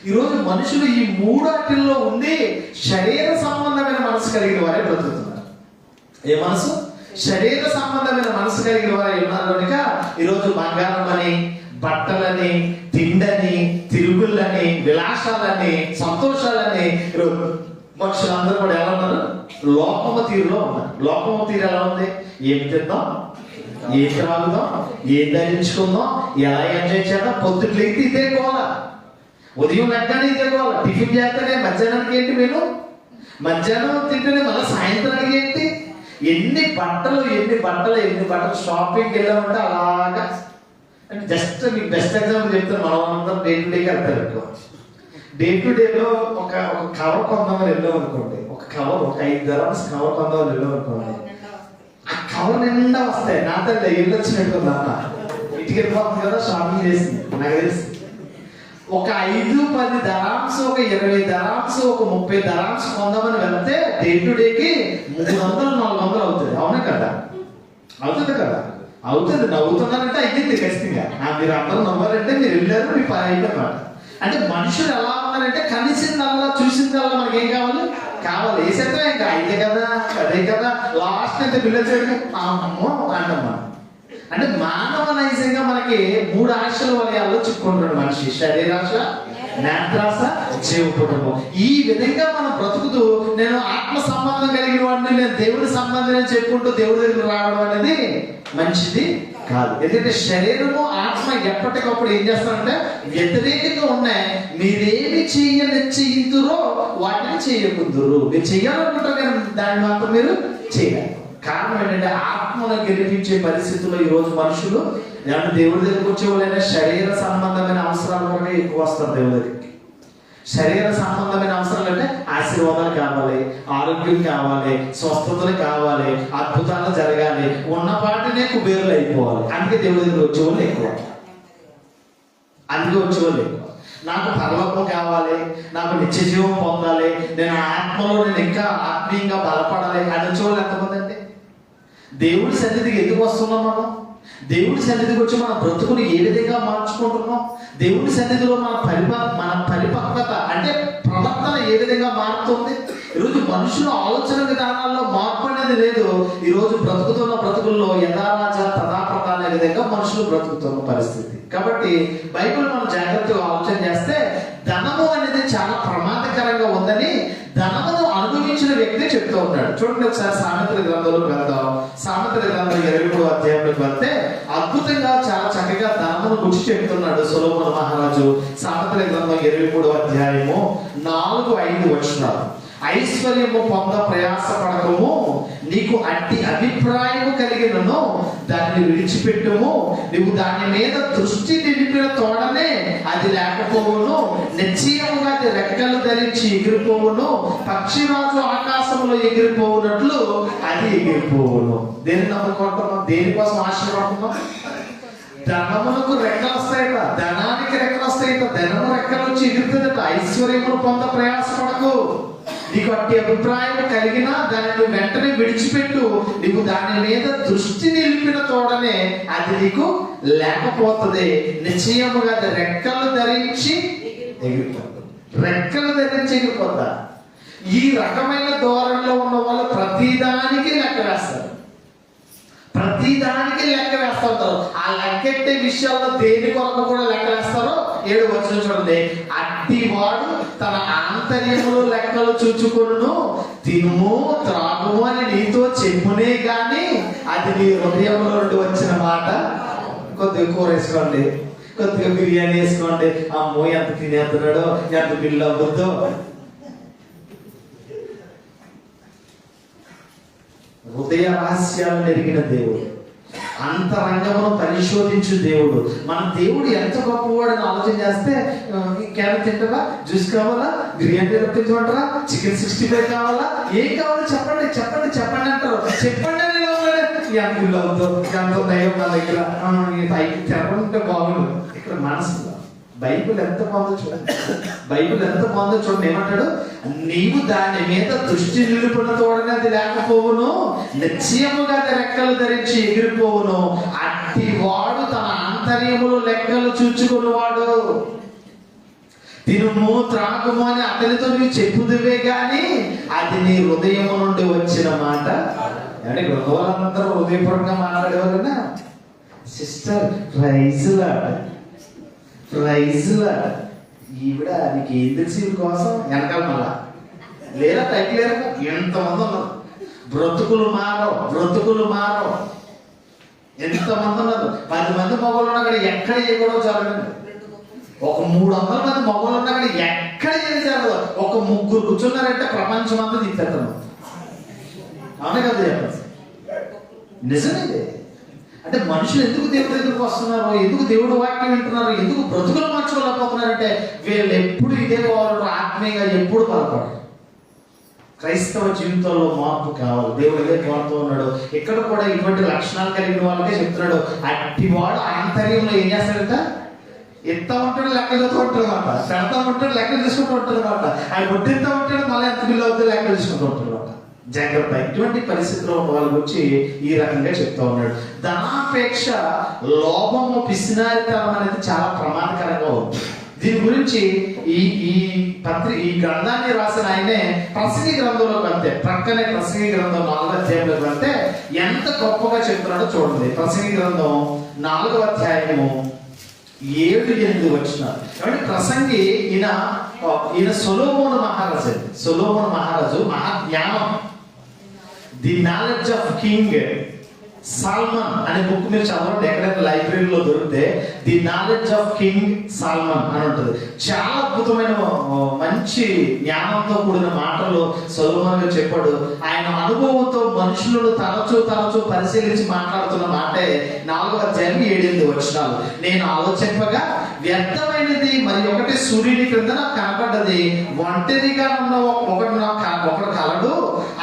ఈరోజు మనుషులు ఈ 3 ఉండి శరీర సంబంధమైన మనసు కలిగిన వారే బ్రతుకుతున్నారు. ఏ మనసు? శరీర సంబంధమైన మనసు కలిగిన వారు ఉన్నారు కనుక ఈరోజు బంగారం అని, బట్టలని, తిండని, తిరుగుళ్ళని, విలాసాలని, సంతోషాలని ఈరోజు మనుషులందరూ కూడా ఎలా ఉన్నారు? లోకము తీరులో ఉన్నారు. లోకము తీరు ఎలా ఉంది? ఏం తిందాం, ఏం త్రాగుదాం, ఏం ధరించుకుందాం, ఎలా ఎంజాయ్ చేద్దాం. పొద్దుట్లయితే ఇదే గోల, ఉదయం వెంటనే ఇదే గోల. టిఫిన్ చేస్తేనే మధ్యాహ్నానికి ఏంటి నేను, మధ్యాహ్నం తింటేనే మళ్ళీ సాయంత్రానికి ఏంటి. ఎన్ని బట్టలు షాపింగ్కి వెళ్ళామంటే అలాగా. అంటే జస్ట్ మీకు బెస్ట్ ఎగ్జాంపుల్ చెప్తాను. మనం అందరం డే టు డేకి వెళ్తారు ఎక్కువ. డే టు డేలో ఒక కవర్ కొందామని వెళ్ళాం అనుకోండి, ఒక 5 dirhams కవర్ కొందామని వెళ్ళాం అనుకోండి, ఆ కవర్ నిండా వస్తాయి. నా తల్లి ఇల్లు వచ్చినట్టుంది అన్న, ఇంటికి వెళ్ళిపోతుంది కదా షాపింగ్ చేసింది. నాకు తెలుసు ఒక 5-10 dirhams, ఒక 20 dirhams, ఒక 30 dirhams కొందామని వెళ్తే డే టు డేకి 300-400 అవుతుంది. అవునా కదా? అవుతుంది కదా? అవుతుంది. నవ్వుతున్నారంటే అయ్యింది ఖచ్చితంగా. మీరు అందరూ నవ్వారంటే మీరు వెళ్ళారు, మీ పని అయిందన్నమాట. అంటే మనుషులు ఎలా ఉన్నారంటే కలిసిందల్లా చూసిందల్లా మనకి ఏం కావాలి వేసేద్దాం. ఇంకా అయితే కదా, అదే కదా, లాస్ట్ అయితే బిల్లు చేయడం అమ్మో అంటమ్మా. అంటే మానవ నైజంగా మనకి 3 ఆశల వలయాల్లో చిక్కుంటాడు మనిషి. శరీరాశ, నేత్రాశ, జీవ కుటుంబం. ఈ విధంగా మనం బ్రతుకుతూ నేను ఆత్మ సంబంధం కలిగిన వాడిని, నేను దేవుడి సంబంధం చెప్పుకుంటూ దేవుడి దగ్గర రావడం అనేది మంచిది కాదు. ఎందుకంటే శరీరము, ఆత్మ ఎప్పటికప్పుడు ఏం చేస్తారంటే వ్యతిరేకంగా ఉన్నాయి. మీరేమి నిశ్చయింతురో వాటిని చేయకుందురు. మీరు చెయ్యాలనుకుంటారు కానీ దాన్ని మాత్రం మీరు చేయాలి. కారణం ఏంటంటే ఆత్మను గెలిపించే పరిస్థితుల్లో ఈరోజు మనుషులు ఏమంటే దేవుడి దగ్గరికి వచ్చే వాళ్ళైనా శరీర సంబంధమైన అవసరాలు కూడా ఎక్కువ వస్తారు దేవుడి దగ్గరికి. శరీర సంబంధమైన అవసరాలు అంటే ఆశీర్వాదాలు కావాలి, ఆరోగ్యం కావాలి, స్వస్థతలు కావాలి, అద్భుతాలు జరగాలి, ఉన్నపాటినే కుబేరులు అయిపోవాలి. అందుకే దేవుడి దగ్గర వచ్చేవాళ్ళు ఎక్కువ. నాకు పరలోకం కావాలి, నాకు నిత్య జీవం పొందాలి, నేను ఆత్మలో నేను ఇంకా ఆత్మీయంగా బలపడాలి అని వచ్చేవాళ్ళు ఎంతమంది అండి? దేవుడి సన్నిధికి ఎందుకు వస్తున్నాం మనం? దేవుడి సన్నిధికి వచ్చి మన బ్రతుకుని ఏ విధంగా మార్చుకుంటున్నాం? దేవుడి సన్నిధిలో మన పరిపక్వత అంటే ప్రవర్తన ఏ విధంగా మారుతుంది? ఈరోజు మనుషుల ఆలోచన విధానాల్లో మార్పు అనేది లేదు. ఈరోజు బ్రతుకుతున్న బ్రతుకుల్లో యథారాజ తథాప్రత అనే విధంగా మనుషులు బ్రతుకుతున్న పరిస్థితి. కాబట్టి బైబిల్ మనం జాగ్రత్తగా ఆలోచన చేస్తే ధనము అనేది చాలా ప్రమాదకరంగా ఉందని ధనమును అనుభవించిన వ్యక్తి చెప్తూ ఉన్నాడు. చూడండి ఒకసారి సామెతల గ్రంథంలోకి వెళ్దాం. సామెతల గ్రంథం 23వ అధ్యాయంలోకి వెళ్తే అద్భుతంగా చాలా చక్కగా ధనమును గురించి చెప్తున్నాడు సొలొమోను మహారాజు. సామెతల గ్రంథం 23వ అధ్యాయము 4-5 వచనాలు. ఐశ్వర్యము పొంద ప్రయాసపడకము, నీకు అట్టి అభిప్రాయము కలిగినను దాన్ని విడిచిపెట్టుము. నువ్వు దాని మీద దృష్టి నిలిపిన తోడనే అది లేకపోవును. నిశ్చయముగా అది రెక్కలు ధరించి ఎగిరిపోవును. పక్షిరాజు ఆకాశంలో ఎగిరిపోవునట్లు అది ఎగిరిపోవును. దేన్ని నమ్ముకుంటున్నాం? దేనికోసం ఆశపడుతున్నాం? ధనమునకు రెక్కలు వస్తాయట, ధనానికి రెక్కలు వస్తాయట, ధనము రెక్కలు వచ్చి ఎగురుతుందట. ఐశ్వర్యమును పొంద ప్రయాసపడకు, నీకు అట్టి అభిప్రాయం కలిగినా దానిని వెంటనే విడిచిపెట్టు. నీకు దాని మీద దృష్టి నిలిపిన తోడనే అది నీకు లేకపోతుంది. నిశ్చయముగా అది రెక్కలు ధరించి ఎగిరిపోతా. ఈ రకమైన ధోరణిలో ఉన్న వాళ్ళు ప్రతిదానికి లెక్క వేస్తారు. ఆ లెక్కెట్టే విషయాల్లో దేని కొరకు కూడా లెక్క వేస్తారో 7వ వచనం చూడండి. అట్టి వాడు తన ఆంతర్యములో లెక్కలు చూచుకొనును. తినుము త్రాగుము అని నీతో చెప్పునే గాని అది నీ హృదయంలో నుండి వచ్చిన మాట. కొద్దిగా కూర వేసుకోండి, కొద్దిగా బిర్యానీ వేసుకోండి, అమ్మో ఎంత తినేస్తున్నాడో, ఎంత బిల్లు అవ్వద్దో. హృదయ రహస్యాలను ఎరిగిన దేవుడు, అంతరంగమును పరిశోధించు దేవుడు. మన దేవుడు ఎంత గొప్పవాడని ఆలోచన చేస్తే క్యారెట్ తింటారా, జ్యూస్ కావాలా, బిర్యానీ రప్పించమంటారా, చికెన్ 65 కావాలా, ఏం కావాలో చెప్పండి అంటారు. చెప్పండి అని ఎంత బిల్లు అవుతుందో, ఎంత దయం నా దగ్గర చెప్పంటే బాగుండు. ఇక్కడ మనసులో బైబిల్ ఎంత బాగుందో చూడండి. ఏమంటాడు? నీవు దాని మీద దృష్టి నిలుపున తోడనే అది లేకపోవును. నిశ్చయముగా అది రెక్కలు ధరించి ఎగిరిపోవును. అట్టి వాడు తన ఆంతర్యములు లెక్కలు చూచుకున్నవాడు. తినుము త్రాగుము అని అతనితో నువ్వు చెప్పుదువే గాని అది నీ హృదయము నుండి వచ్చిన మాట అంటే వాళ్ళందరూ హృదయపూర్వకంగా మాట్లాడేవాళ్ళన్నా సిస్టర్ ప్రైజ్లా ఈవిడ నీకు ఏం తెలిసి కోసం వెనకాల మళ్ళా లేదా టైప్ లేరు. ఎంతమంది ఉన్నారు, బ్రతుకులు మారో ఎంతమంది ఉన్నారు. 10 మంది మగవాళ్ళు ఉన్నా కూడా ఎక్కడ ఏ గొడవ జరగండి. ఒక 300 మంది మగవాళ్ళు ఉన్నా కూడా ఎక్కడ ఏది జరగదు. ఒక 3 కూర్చున్నారంటే ప్రపంచం అంతా తిప్పేస్తాను. అవునే కదా చెప్పండి, నిజమే. అంటే మనుషులు ఎందుకు దేవుడి దగ్గరకు వస్తున్నారు, ఎందుకు దేవుడు వాక్యం వింటున్నారు, ఎందుకు బ్రతుకులు మార్చుకోలేకపోతున్నారంటే వీళ్ళు ఎప్పుడు ఇదే వాళ్ళు ఆత్మీయంగా ఎప్పుడు బలపడరు. క్రైస్తవ జీవితంలో మార్పు కావాలి. దేవుడు ఇదే కోరుతూ ఉన్నాడు. ఇక్కడ కూడా ఇటువంటి లక్షణాలు కలిగిన వాళ్ళకే చెప్తున్నాడు. అట్టివాడు ఆంతర్యంలో ఏం చేస్తాడంట, ఎత్తా ఉంటాడు లెక్కలు చదువుతూ ఉంటాడు అనమాట, పెడతా ఉంటాడు లెక్కలు తీసుకుంటూ ఉంటాడు అనమాట, ఆయన బుద్ధిస్తా ఉంటాడు మళ్ళీ ఎంత బిల్లు అవుతుంది లెక్కలు తీసుకుంటూ ఉంటాడు అనమాట. జాగ్రత్త. ఇటువంటి పరిస్థితిలో ఉన్న వాళ్ళ గురించి ఈ రకంగా చెప్తా ఉన్నాడు. ధనాపేక్ష, లోభము, పిసినారితనం అనేది చాలా ప్రమాదకరంగా ఉంది. దీని గురించి ఈ గ్రంథాన్ని రాసిన ఆయనే ప్రసంగి గ్రంథంలోకి వెళ్తే, ప్రక్కనే ప్రసంగి గ్రంథం 4వ అధ్యాయంలోకి వెళ్తే ఎంత గొప్పగా చెప్తున్నాడో చూడండి. ప్రసంగి గ్రంథం 4వ అధ్యాయము 7-8 వచనాలు. కాబట్టి ప్రసంగి ఈయన సొలొమోను మహారాజు మహాజ్ఞానం. The knowledge of King Solomon అనే బుక్ మీరు చదవండి, ఎక్కడైనా లైబ్రరీలో దొరికితే the knowledge of King Solomon అని ఉంటుంది. చాలా అద్భుతమైన మంచి జ్ఞానంతో కూడిన మాటలు సొలొమోన్ గారు చెప్పాడు. ఆయన అనుభవంతో మనుషులను తరచూ పరిశీలించి మాట్లాడుతున్న మాటే 4వ అధ్యాయం 7-8 వచనాలు. నేను ఆలోచింపగా వ్యర్థమైనది మరి ఒకటి సూర్యుని క్రింద నాకు కనపడ్డది. ఒంటరిగా ఉన్న ఒకడు కలడు,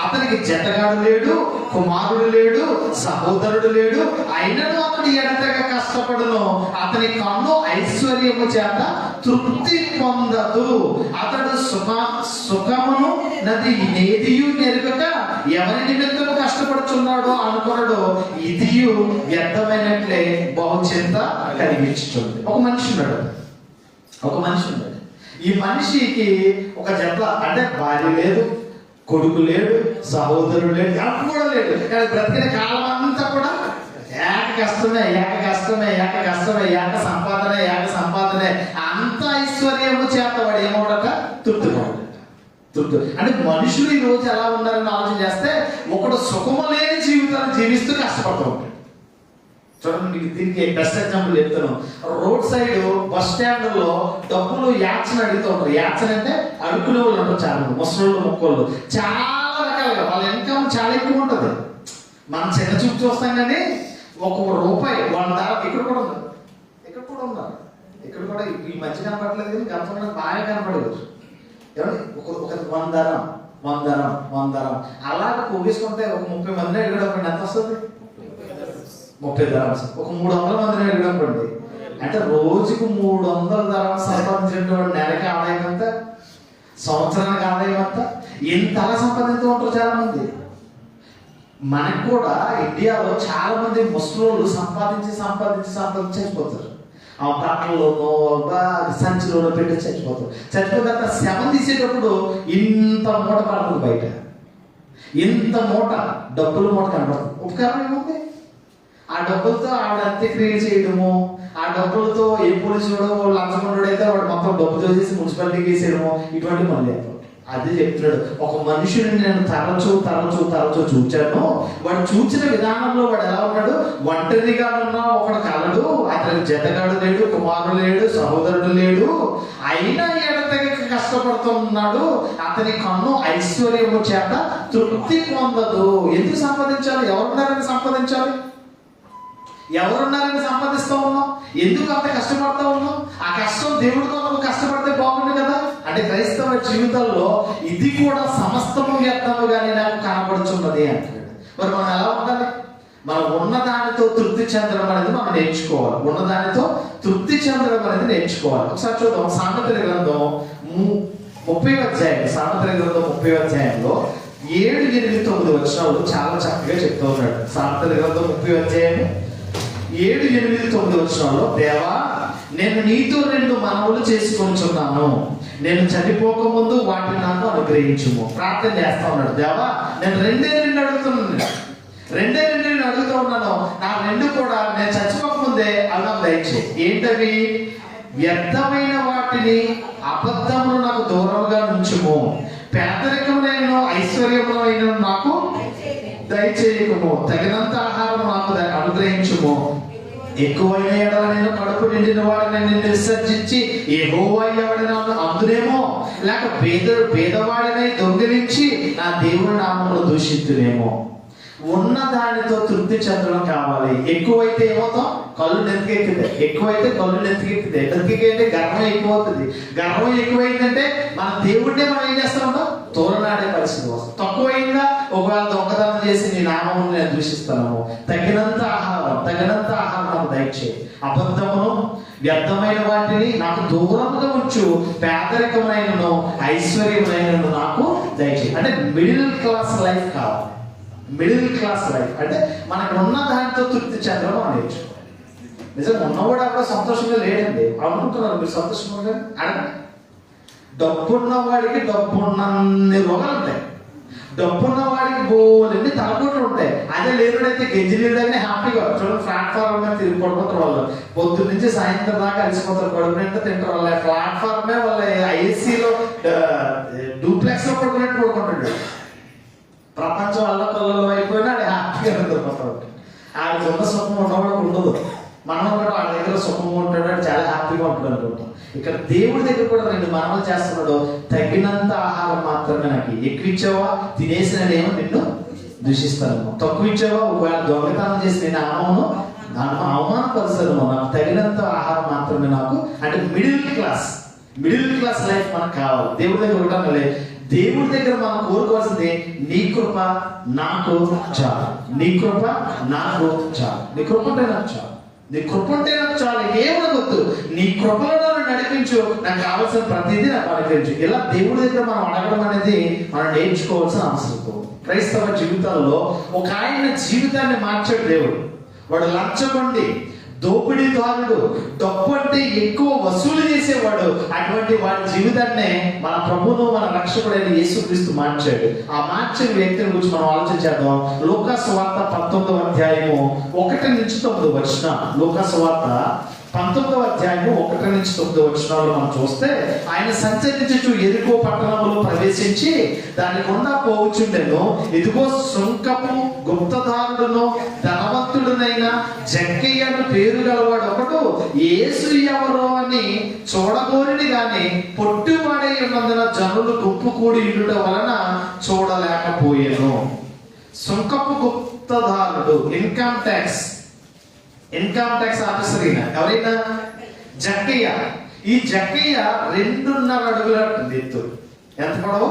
అతనికి జతగాడు లేడు, కుమారుడు లేడు, సహోదరుడు లేడు. అయినను అతడు ఎడతెగ కష్టపడును. అతని కన్ను ఐశ్వర్యము చేత తృప్తి పొందదు. అతడు సుఖమును నది నేదియు నెరుగక ఎవరి నిమిత్తము కష్టపడుచున్నాడో అనుకున్నాడు. ఇదియు వ్యర్థమైనట్లే బహుచింత కలిగించుతుంది. ఒక మనిషి ఉన్నాడు. ఈ మనిషికి ఒక జత అంటే భార్య లేదు, కొడుకు లేడు, సహోదరుడు లేడు, ఎవరు కూడా లేడు. కానీ బ్రతికిన కాలం అంతా కూడా ఏక సంపాదనే అంత ఐశ్వర్యము చేత వాడు ఏమవుడట, తృప్తి. అంటే మనుషులు ఈ రోజు ఎలా ఉన్నారని ఆలోచన చేస్తే ఒకడు సుఖము లేని జీవితాన్ని జీవిస్తూ కష్టపడుతూ ఉంటాడు. చూడండి, దీనికి బెస్ట్ ఎగ్జాంపుల్ చెప్తాను. రోడ్ సైడ్ బస్ స్టాండ్ లో డబ్బులు యాచన అడుగుతూ ఉంటారు. యాచన అంటే అడుగునే వాళ్ళు ఉంటారు, చాలా ముసలోళ్ళు మొక్కలు చాలా రకాలుగా వాళ్ళ ఇన్కమ్ చాలా ఎక్కువ ఉంటుంది. మనం చిన్న చూపు చూస్తాం కానీ ₹1 1 ఇక్కడ కూడా ఉన్నారు, ఇక్కడ కూడా ఈ మధ్య కనపడలేదు కానీ గతంలో బాగా కనపడలేదు. ఏమంటే ఒక 100 అలాగే పోగేసుకుంటే ఒక 30 మందిని అడిగడం ఎంత వస్తుంది? 30 dirhams. ఒక 300 మందిని అడిగినప్పండి అంటే రోజుకు 300 dirhams సంపాదించినటువంటి నెలకి ఆదాయం అంతా, సంవత్సరానికి ఆదాయం అంతా ఎంత అలా సంపాదిస్తూ ఉంటారు చాలా మంది. మనకు కూడా ఇండియాలో చాలా మంది ముస్లింలు సంపాదించి చచ్చిపోతారు. ఆ పట్టణంలోనో సంచిలోనో పెట్టి చచ్చిపోతారు. చచ్చిపోయిన తర్వాత శవం తీసేటప్పుడు ఇంత మూట పడుతుంది బయట, ఇంత మూట డబ్బుల మూట కనబడుతుంది. ఉపకారం ఏముంది? ఆ డబ్బులతో ఆవిడ అంత్యక్రియ చేయడము, ఆ డబ్బులతో ఏ పోలీసు లంచగొండు అయితే వాడు మొత్తం డబ్బు చేసి మున్సిపాలిటీకి వేసేయడము, ఇటువంటి పనులు చెప్పారు. అదే చెప్తున్నాడు. ఒక మనుషుని నేను తరచూ చూచాను. వాడు చూచిన విధానంలో వాడు ఎలా ఉన్నాడు? ఒంటరిగా ఉన్న ఒకడు కలడు, అతనికి జతగాడు లేడు, కుమారుడు లేడు, సహోదరుడు లేడు, అయినా ఎడతెగ కష్టపడుతున్నాడు. అతని కన్ను ఐశ్వర్యము చేత తృప్తి పొందదు. ఎందుకు సంపాదించాలి? ఎవరున్నారని సంపాదించాలి? ఎవరున్నారని సంపాదిస్తూ ఉన్నాం? ఎందుకు అంత కష్టపడతా ఉన్నాం? ఆ కష్టం దేవుడి కోసం కష్టపడితే బాగుంది కదా. అంటే క్రైస్తవ జీవితంలో ఇది కూడా సమస్తము వ్యర్థముగానే నాకు కనపడుచున్నది అంటాడు. మరి మనం ఎలా ఉండాలి? మనం ఉన్నదానితో తృప్తి చెందడం అనేది మనం నేర్చుకోవాలి. ఒకసారి చూద్దాం. సామెతల గ్రంథం 30వ అధ్యాయం, 30వ అధ్యాయంలో 7, 8, 9 వచనాలు చాలా చక్కగా చెప్తూ ఉన్నాడు. సామెతల గ్రంథం 30వ అధ్యాయం 7, 8, 9 వచనాల్లో, దేవా నేను నీతో 2 మనవులు చేసుకొనిచున్నాను, నేను చనిపోక ముందు వాటిని నాకు అనుగ్రహించుము. ప్రార్థన చేస్తా ఉన్నాడు. దేవా నేను 2 అడుగుతున్నాను. రెండే నేను అడుగుతూ ఉన్నాను, నా రెండు కూడా నేను చచ్చిపోకముందే అవి నాకు దయచేయి. ఏంటవి? వ్యర్థమైన వాటిని, అబద్ధములు నాకు దూరంగా నుంచుము, పేదరికములైన ఐశ్వర్యములైన నాకు దయచేయకము, తగినంత ఆహారం నాకు అనుగ్రహించుము, ఎక్కువైన ఎడల నేను కడుపు నిండిన వాడిని నిన్ను విసర్జించి యెహోవా ఎవడైనా అందునేమో, లేక పేదవాడినై దొంగిలించి నా దేవుని నామమును దూషిద్దునేమో. ఉన్న దానితో తృప్తి చెందడం కావాలి. ఎక్కువైతే ఏమవుతాం? కళ్ళు నెత్తికెక్కితే. ఎక్కువైతే కళ్ళు నెత్తికెక్కితే. నెత్తికెక్కితే గర్వం ఎక్కువ అవుతుంది. గర్వం ఎక్కువైందంటే మన దేవుడినే మనం ఏం చేస్తా ఉంటాం? తోలనాడే పరిస్థితి వస్తుంది. తక్కువైందా ఒకవేళ దొంగతనం చేసి నీ నామమును నేను దూషిస్తాను. తగినంత ఆహారం నాకు దయచేయి, అబద్ధమును వ్యర్థమైన వాటిని నాకు దూరంగా ఉంచు, పేదరికమైనను ఐశ్వర్యమైనను నాకు దయచేయి. అంటే మిడిల్ క్లాస్ లైఫ్ కావాలి. మిడిల్ క్లాస్ లైఫ్ అంటే మనకు ఉన్న దాంతో తృప్తి చెందడం మనం నేర్చుకోవాలి. నిజంగా ఉన్నవాడు అక్కడ సంతోషంగా లేడండి అనుకుంటున్నారు. మీరు సంతోషంగా అడగండి. డబ్బున్న వాడికి డబ్బున్నన్ని రోగాలు ఉంటాయి, డబ్బున్న వాడికి బోలెన్ని తలపోట్లు ఉంటాయి. అదే లేనుడైతే గెజ్జి లేదని హ్యాపీగా చూడండి, ప్లాట్ఫామ్ మీద తిరిగి పడుకుంటారు. వాళ్ళు పొద్దు నుంచి సాయంత్రం దాకా అలసిపోతారు, కడుపునిండా తింటారు. వాళ్ళ ప్లాట్ఫామే వాళ్ళ ఐసీలో డూప్లెక్స్ లో పడుకున్నట్టు పడుకుంటాడు. ప్రపంచం వల్ల కళ్ళలో అయిపోయినా అది హ్యాపీగా నిద్రపోతాడు. ఆడికి ఉన్న సుఖం ఉన్నవాడికి ఉండదు. మనం కూడా వాళ్ళ దగ్గర సుఖం ఉంటాడు, చాలా హ్యాపీగా ఉంటుంది అనుకుంటాం. ఇక్కడ దేవుడి దగ్గర కూడా రెండు మనవలు చేస్తున్నాడు. తగినంత ఆహారం మాత్రమే నాకు. ఎక్కువ ఇచ్చావా తినేసినేమో నిన్ను దూషిస్తాను, తక్కువ ఇచ్చావా ఒకవేళ దొంగతనం చేసి నేను అవమానపరుస్తాను. నాకు తగినంత ఆహారం మాత్రమే నాకు. అంటే మిడిల్ క్లాస్ లైఫ్ మనకు కావాలి. దేవుడి దగ్గర ఉండడం. దేవుడి దగ్గర మనం కోరుకోవాల్సింది నీ కృప నాకు చాలు, నీ కృప నాకు చాలు, నీ కృప ఉంటే నాకు చాలు, నీ కృప ఉంటే నాకు చాలు, ఏమనవద్దు, నీ కృపలో నడిపించు, నాకు కావాల్సిన ప్రతిదీ నాకు అనుగ్రహించు. ఇలా దేవుడి దగ్గర మనం అడగడం అనేది మనం నేర్చుకోవాల్సిన అవసరం. క్రైస్తవ జీవితాల్లో ఒక ఆయన జీవితాన్ని మార్చాడు దేవుడు. వాడు లంచగొండి, దోపిడీదారుడు, డబ్బు అంటే ఎక్కువ వసూలు చేసేవాడు. అటువంటి వాడి జీవితాన్ని మన ప్రభువును మన రక్షకుడైన యేసుక్రీస్తు మార్చాడు. ఆ మార్చిన వ్యక్తిని గురించి మనం ఆలోచించేద్దాం. లూకా సువార్త 19వ అధ్యాయము 1 నుంచి 9 వచనం. లూకా సువార్త 19వ అధ్యాయము 1 నుంచి 9 వచనాలు మనం చూస్తే, ఆయన సంచరించుచు యెరికో పట్టణములో ప్రవేశించి దాని గుండా పోవచ్చుండెను. ఇదిగో సుంకపు గుప్తదారుడును ధనవంతుడునైన జక్కయ్యను పేరు గలవాడు ఒకడు యేసు ఎవరో అని చూడగోరిని గాని పొట్టివాడై ఉన్నందున జనులు గుంపు కూడి ఉండుట వలన చూడలేకపోయాను. సుంకపు గుప్తదారుడు, ఇన్కమ్ ట్యాక్స్ ఆఫీసర్ అయినా ఎవరైనా జక్కయ్య. ఈ జక్కయ్య 2.5 అడుగుల ఎత్తు. ఎంత పొడవు?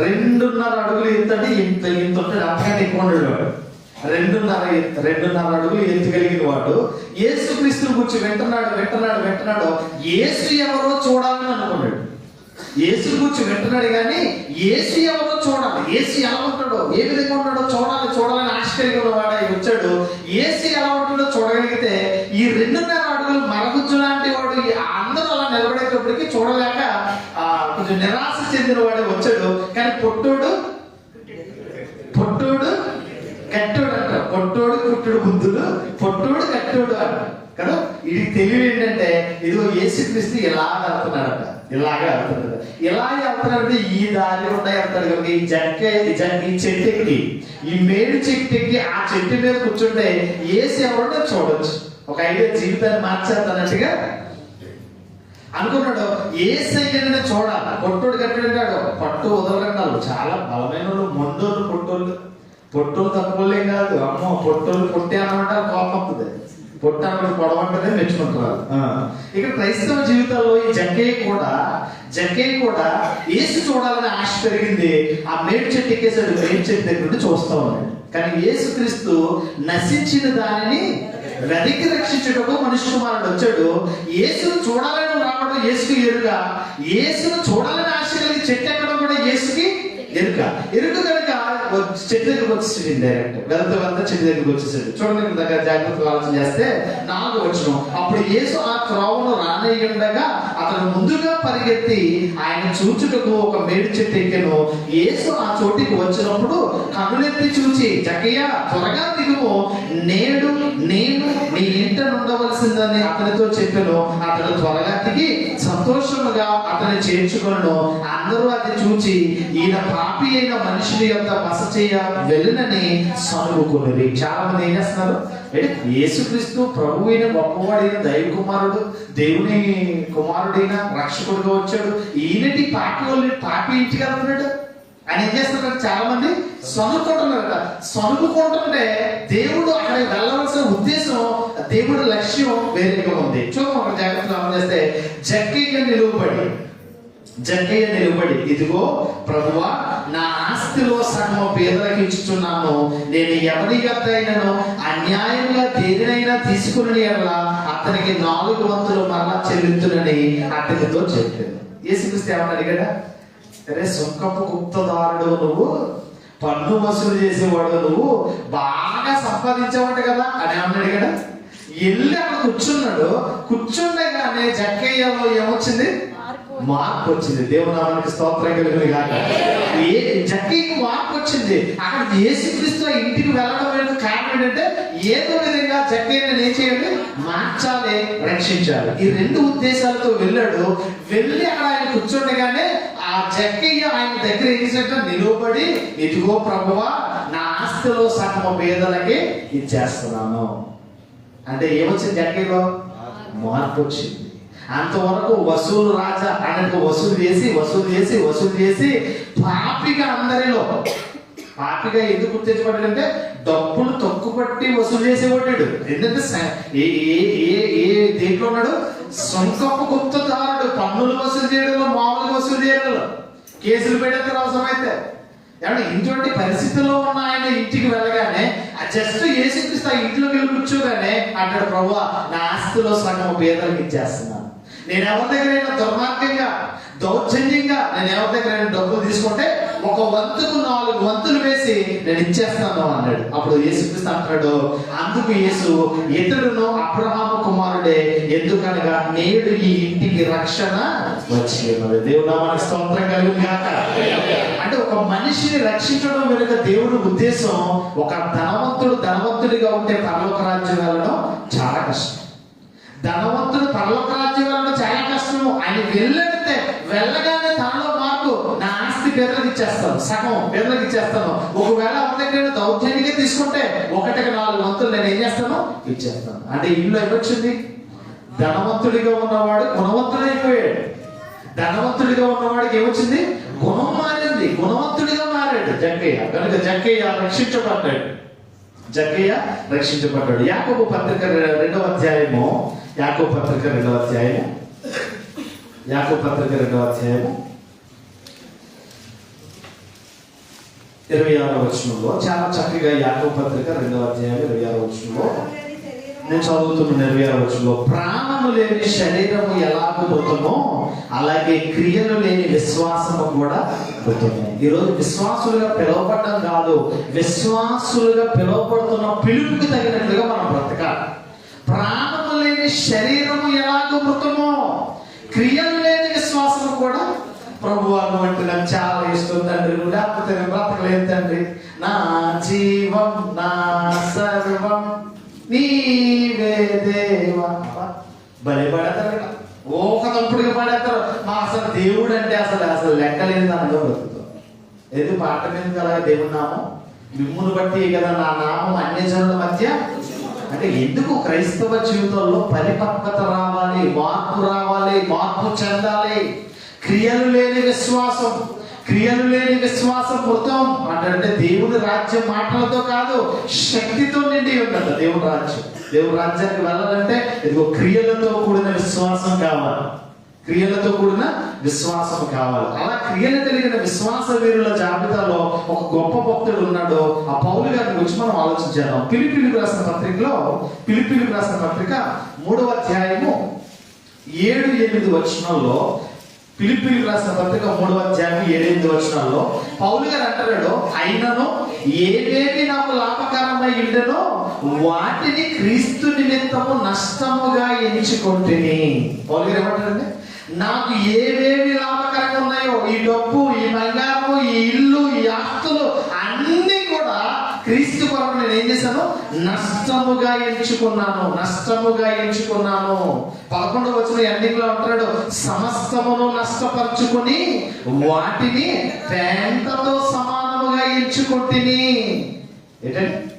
2.5 అడుగులు ఎత్తు. అంటే ఇంత ఉంటాడు, అంతకంటే ఎక్కువ ఉండేవాడు. 2.5 అడుగులు ఎత్తు కలిగిన వాడు యేసుక్రీస్తుని గురించి వింటున్నాడు. యేసు ఎవరో చూడాలని అనుకున్నాడు. యేసు గురించి వింటున్నాడు కానీ యేసు ఎవరో చూడాలి, యేసు ఎలా ఉంటాడో, ఏ విధంగా ఉన్నాడో చూడాలని ఆశ కలిగిన వాడు వచ్చాడు. యేసు ఎలా ఉంటాడో చూడగలిగితే ఈ 2.5 అడుగులు మరగుజ్జు లాంటి వాడు అందరూ అలా నిలబడేటప్పటికి చూడలేక కొంచెం నిరాశ చెందిన వాడే వచ్చాడు. కానీ పొట్టోడు కట్టోడు అంట. పొట్టోడు కుట్టుడు బుద్ధుడు, పొట్టోడు కట్టోడు అంట కదా. ఇది తెలివి ఏంటంటే ఇదిగో యేసుక్రీస్తు ఇలాగ వెళ్తున్నాడట, ఇలాగే వెళ్తున్నాడంటే ఈ దారి గుండా వెళ్తాడు కనుక ఈ చెట్టు ఎక్కి, ఈ మేడి చెట్టు ఎక్కి ఆ చెట్టు మీద కూర్చుంటే యేసు ఎవరో చూడొచ్చు. ఒక ఐడియా జీవితాన్ని మార్చేస్తానట్టుగా అనుకున్నాడు. యేసయ్యని చూడాలి. పొట్టోడు కట్టాడు, పట్టు వదలగండాలు చాలా బలమైన మొండోళ్ళు పొట్టోళ్ళు తక్కువలే కాదు. అమ్మో పొట్టోళ్ళు పొట్టి అనమాట కోపం వస్తుంది. పొట్ట అన్నమాట పొడవంటనే మెచ్చుకుంటున్నారు. ఇక్కడ క్రైస్తవ జీవితంలో ఈ జక్కయ్య కూడా యేసు చూడాలని ఆశ పెరిగింది. ఆ మేడి చెట్టు ఎక్కేసాడు. మేడి చెట్టు దగ్గర నుండి చూస్తా ఉన్నాడు. కానీ యేసుక్రీస్తు నశించిన దానిని వెతికి రక్షించుటకు మనుష్య కుమారుడు వచ్చాడు. యేసును చూడాలని రావడం యేసుకి ఎరుక. యేసును చూడాలని ఆశ కలిగి చెట్టు ఎక్కడం కూడా యేసుకి ఎరుక కనుక చెట్టు దగ్గరికి వచ్చేసాడు. డైరెక్ట్ వెళ్తా చెట్టు దగ్గరికి వచ్చేసాడు. చూడండి దగ్గర జాగ్రత్తగా ఆలోచన చేస్తే 4వ వచనం, అప్పుడు యేసు ఆ త్రోవను రానయ్యుండగా అతను ముందుగా పరిగెత్తి ఆయన చూచుటకు ఒక మేడి చెట్టు ఎక్కెను. యేసు ఆ చోటికి వచ్చినప్పుడు కనులెత్తి చూచి, జక్కయ్య త్వరగా దిగుము, నేడు నేను నీ ఇంట ఉండవలసిందని అతనితో చెప్పాను. అతను త్వరగా దిగి సంతోషముగా అతన్ని చేర్చుకొను. అందరూ అది చూచి ఈయన పాపి అయిన మనుషుని యొక్క బస చేయ వెళ్ళనని సనుగుకున్నది. చాలా మంది ఏం చేస్తున్నారు, యేసుక్రీస్తు ప్రభు అయిన గొప్పవాడైన దైవ కుమారుడు, దేవుని కుమారుడైన రక్షకుడుగా వచ్చాడు, ఈయనటి పాపి ఇంటికి వెళ్తున్నాడు అని ఏం చేస్తున్నారు, చాలా మంది సనుకుంటున్నారు. సనుకుంటుంటే దేవుడు అక్కడ వెళ్ళవలసిన ఉద్దేశం, దేవుడి లక్ష్యం వేరేగా ఉంది. చూడండి ఒక జాగ్రత్తగా చేస్తే, జక్కయ్య నిలబడి ఇదిగో ప్రభువా, నా ఆస్తిలో సగం పేదలకు ఇచ్చుచున్నాను. నేను ఎవరి యొద్దైనను అన్యాయంగా దేనినైనా తీసుకుని అతనికి 4 వంతులు మరలా చెల్లించునని అతనితో చెప్పాను. యేసుక్రీస్తు ఏమని అడిగాడా, అరే సుంకపు గుప్తదారుడు నువ్వు, పన్ను వసూలు చేసేవాడు నువ్వు, బాగా సంపాదించేవాడు కదా అని ఏమని అడిగాడా. వెళ్ళి అక్కడ కూర్చుండగానే జక్కయ్యలో ఏమొచ్చింది, మార్పు వచ్చింది. దేవుని నామానికి స్తోత్రం కలుగును గాక. జక్కయ్యకి మార్పు వచ్చింది. అక్కడ యేసుక్రీస్తు ఇంటికి వెళ్ళడం కారణం ఏంటంటే, ఏదో విధంగా జక్కయ్యని ఏం చేయాలి, మార్చాలి, రక్షించాలి. ఈ 2 ఉద్దేశాలతో వెళ్ళాడు. వెళ్ళి అక్కడ ఆయన కూర్చుండగానే ఆ జక్కయ్య ఆయన దగ్గర ఏం చేసినట్టు నిలబడి, ఇదిగో ప్రభువా, నా ఆస్తిలో సగం పేదలకి ఇచ్చేస్తున్నాను అంటే ఏమొచ్చింది, జక్కయ్యలో మార్పు వచ్చింది. అంతవరకు వసూలు రాజా ఆయనకు వసూలు చేసి పాపిగా అందరిలో పాపిగా ఎందుకు గుర్తించబడ్డాడంటే, డబ్బులు తొక్కుపట్టి వసూలు చేసేవాడు. ఎందుకంటే దేంట్లో ఉన్నాడు, సొంకపు గుప్తదారుడు, పన్నులు వసూలు చేయడంలో, మామూలుగా వసూలు చేయడంలో కేసులు పెట్టేస్తారు అవసరమైతే. ఇటువంటి పరిస్థితుల్లో ఉన్న ఆయన ఇంటికి వెళ్ళగానే జస్ట్ యేసుక్రీస్తు ఇంట్లోకి వెళ్ళి కూర్చోగానే అంటాడు, ప్రభువా, నా ఆస్తిలో సగం పేదలకు ఇచ్చేస్తున్నాను. నేను ఎవరి దగ్గరైనా దుర్మార్గంగా దౌర్జన్యంగా నేను ఎవరి దగ్గరైనా డబ్బులు తీసుకుంటే 1 వంతుకు 4 వంతులు వేసి నేను ఇచ్చేస్తాను అన్నాడు. అప్పుడు యేసుక్రీస్తు అంటాడు, అందుకు యేసు, ఇతడును అబ్రహాము కుమారుడే, ఎందుకనగా నేడు ఈ ఇంటికి రక్షణ వచ్చి ఉన్నది. దేవుడు నామానికి స్తోత్రం కలుగును గాక. అంటే ఒక మనిషిని రక్షించడం వెనుక దేవుడి ఉద్దేశం, ఒక ధనవంతుడిగా ఉంటే పరలోక రాజ్యం వెళ్ళడం చాలా కష్టం. ధనవంతుడు పరలోక రాజ్యం వెళ్ళడం చాలా కష్టం. ఆయన వెళ్ళగానే తనలో మార్పు, నా ఆస్తి పేదలకు ఇచ్చేస్తాను, సగం పేదలకు ఇచ్చేస్తాను. ఒకవేళ దగ్గర దౌర్జన్యంగా తీసుకుంటే 1కి 4 వంతులు నేను ఏం చేస్తాను, ఇచ్చేస్తాను. అంటే ఇంట్లో ఏమొచ్చింది, ధనవంతుడిగా ఉన్నవాడు గుణవంతుడైపోయాడు. ధనవంతుడిగా ఉన్నవాడికి ఏమొచ్చింది, గుణం మారింది, గుణవంతుడిగా మారాడు జక్కయ్య. కనుక జక్కయ్య రక్షించబడ్డాడు. యాకోబు పత్రిక 2వ అధ్యాయము, యాకోబు పత్రిక 2వ అధ్యాయము 26వ వచనంలో చాలా చక్కగా, యాకోబు పత్రిక 2వ అధ్యాయం 26వ వచనంలో నేను చదువుతున్న 26వ వచనంలో, ప్రాణము లేని శరీరము ఎలాగో మృతమో అలాగే క్రియలు లేని విశ్వాసము కూడా మృతమే. ఈరోజు విశ్వాసులుగా పిలువబడడం కాదు, విశ్వాసులుగా పిలువబడుతున్న పిలుపుకి తగినట్లుగా మనం బ్రతకాలి. ప్రాణము లేని శరీరము ఎలాగో మృతమో, క్రియలు లేని విశ్వాసము కూడా ప్రభువాను అంటే నాకు చాలా ఇష్టం తండ్రి, నువ్వు లేకపోతే నేను బ్రతకలేదు తండ్రి, నా జీవం నా సర్వం నీవే దేవా. భలే పడతారు, ఒక తప్పుడుగా పడేస్తారు. అసలు దేవుడు అంటే అసలు లెక్కలేని దానిలో బ్రతుకుతాం. ఏది పాట మీద కదా దేవుని నామం, మిమ్మును బట్టి కదా నా నామం అన్యజనుల మధ్య. అంటే ఎందుకు క్రైస్తవ జీవితంలో పరిపక్వత రావాలి, మార్పు చెందాలి. క్రియలు లేని విశ్వాసం మృతం అంటే దేవుని రాజ్యం మాటలతో కాదు, శక్తితో నిండి ఉండదు. దేవుని రాజ్యానికి వెళ్ళాలంటే ఇదిగో క్రియలతో కూడిన విశ్వాసం కావాలి. అలా క్రియలు కలిగిన విశ్వాస వీరుల జాబితాలో ఒక గొప్ప భక్తుడు ఉన్నాడు. ఆ పౌలు గారి గురించి మనం ఆలోచించాము. ఫిలిప్పీయులకు రాసిన పత్రిక 3వ అధ్యాయము 7-8 వచనాల్లో, ఫిలిప్పీయులకు రాసిన పత్రిక 3వ అధ్యాయం 7-8 వచనాల్లో పౌలు గారు అంటాడు, అయినను ఏవేవి నాకు లాభకరమై ఉండెనో వాటిని క్రీస్తు నిమిత్తము నష్టముగా ఎంచుకుంటుని. పౌలు గారు ఏమంటారండి? నాకు ఏవేవి లాభకరంగా ఉన్నాయో, ఈ డబ్బు, ఈ బంగారము, ఈ ఇల్లు, ఈ ఆస్తులు అన్ని కూడా క్రీస్తు కొరకు నేను ఏం చేశాను? నష్టముగా ఎంచుకున్నాను. నష్టముగా ఎంచుకున్నాను. 11వ వచనం ఎండింగ్ లో అంటాడు, సమస్తమును నష్టపరుచుకుని వాటిని పెంటతో సమానముగా ఎంచుకుంటుని. ఏంటంటే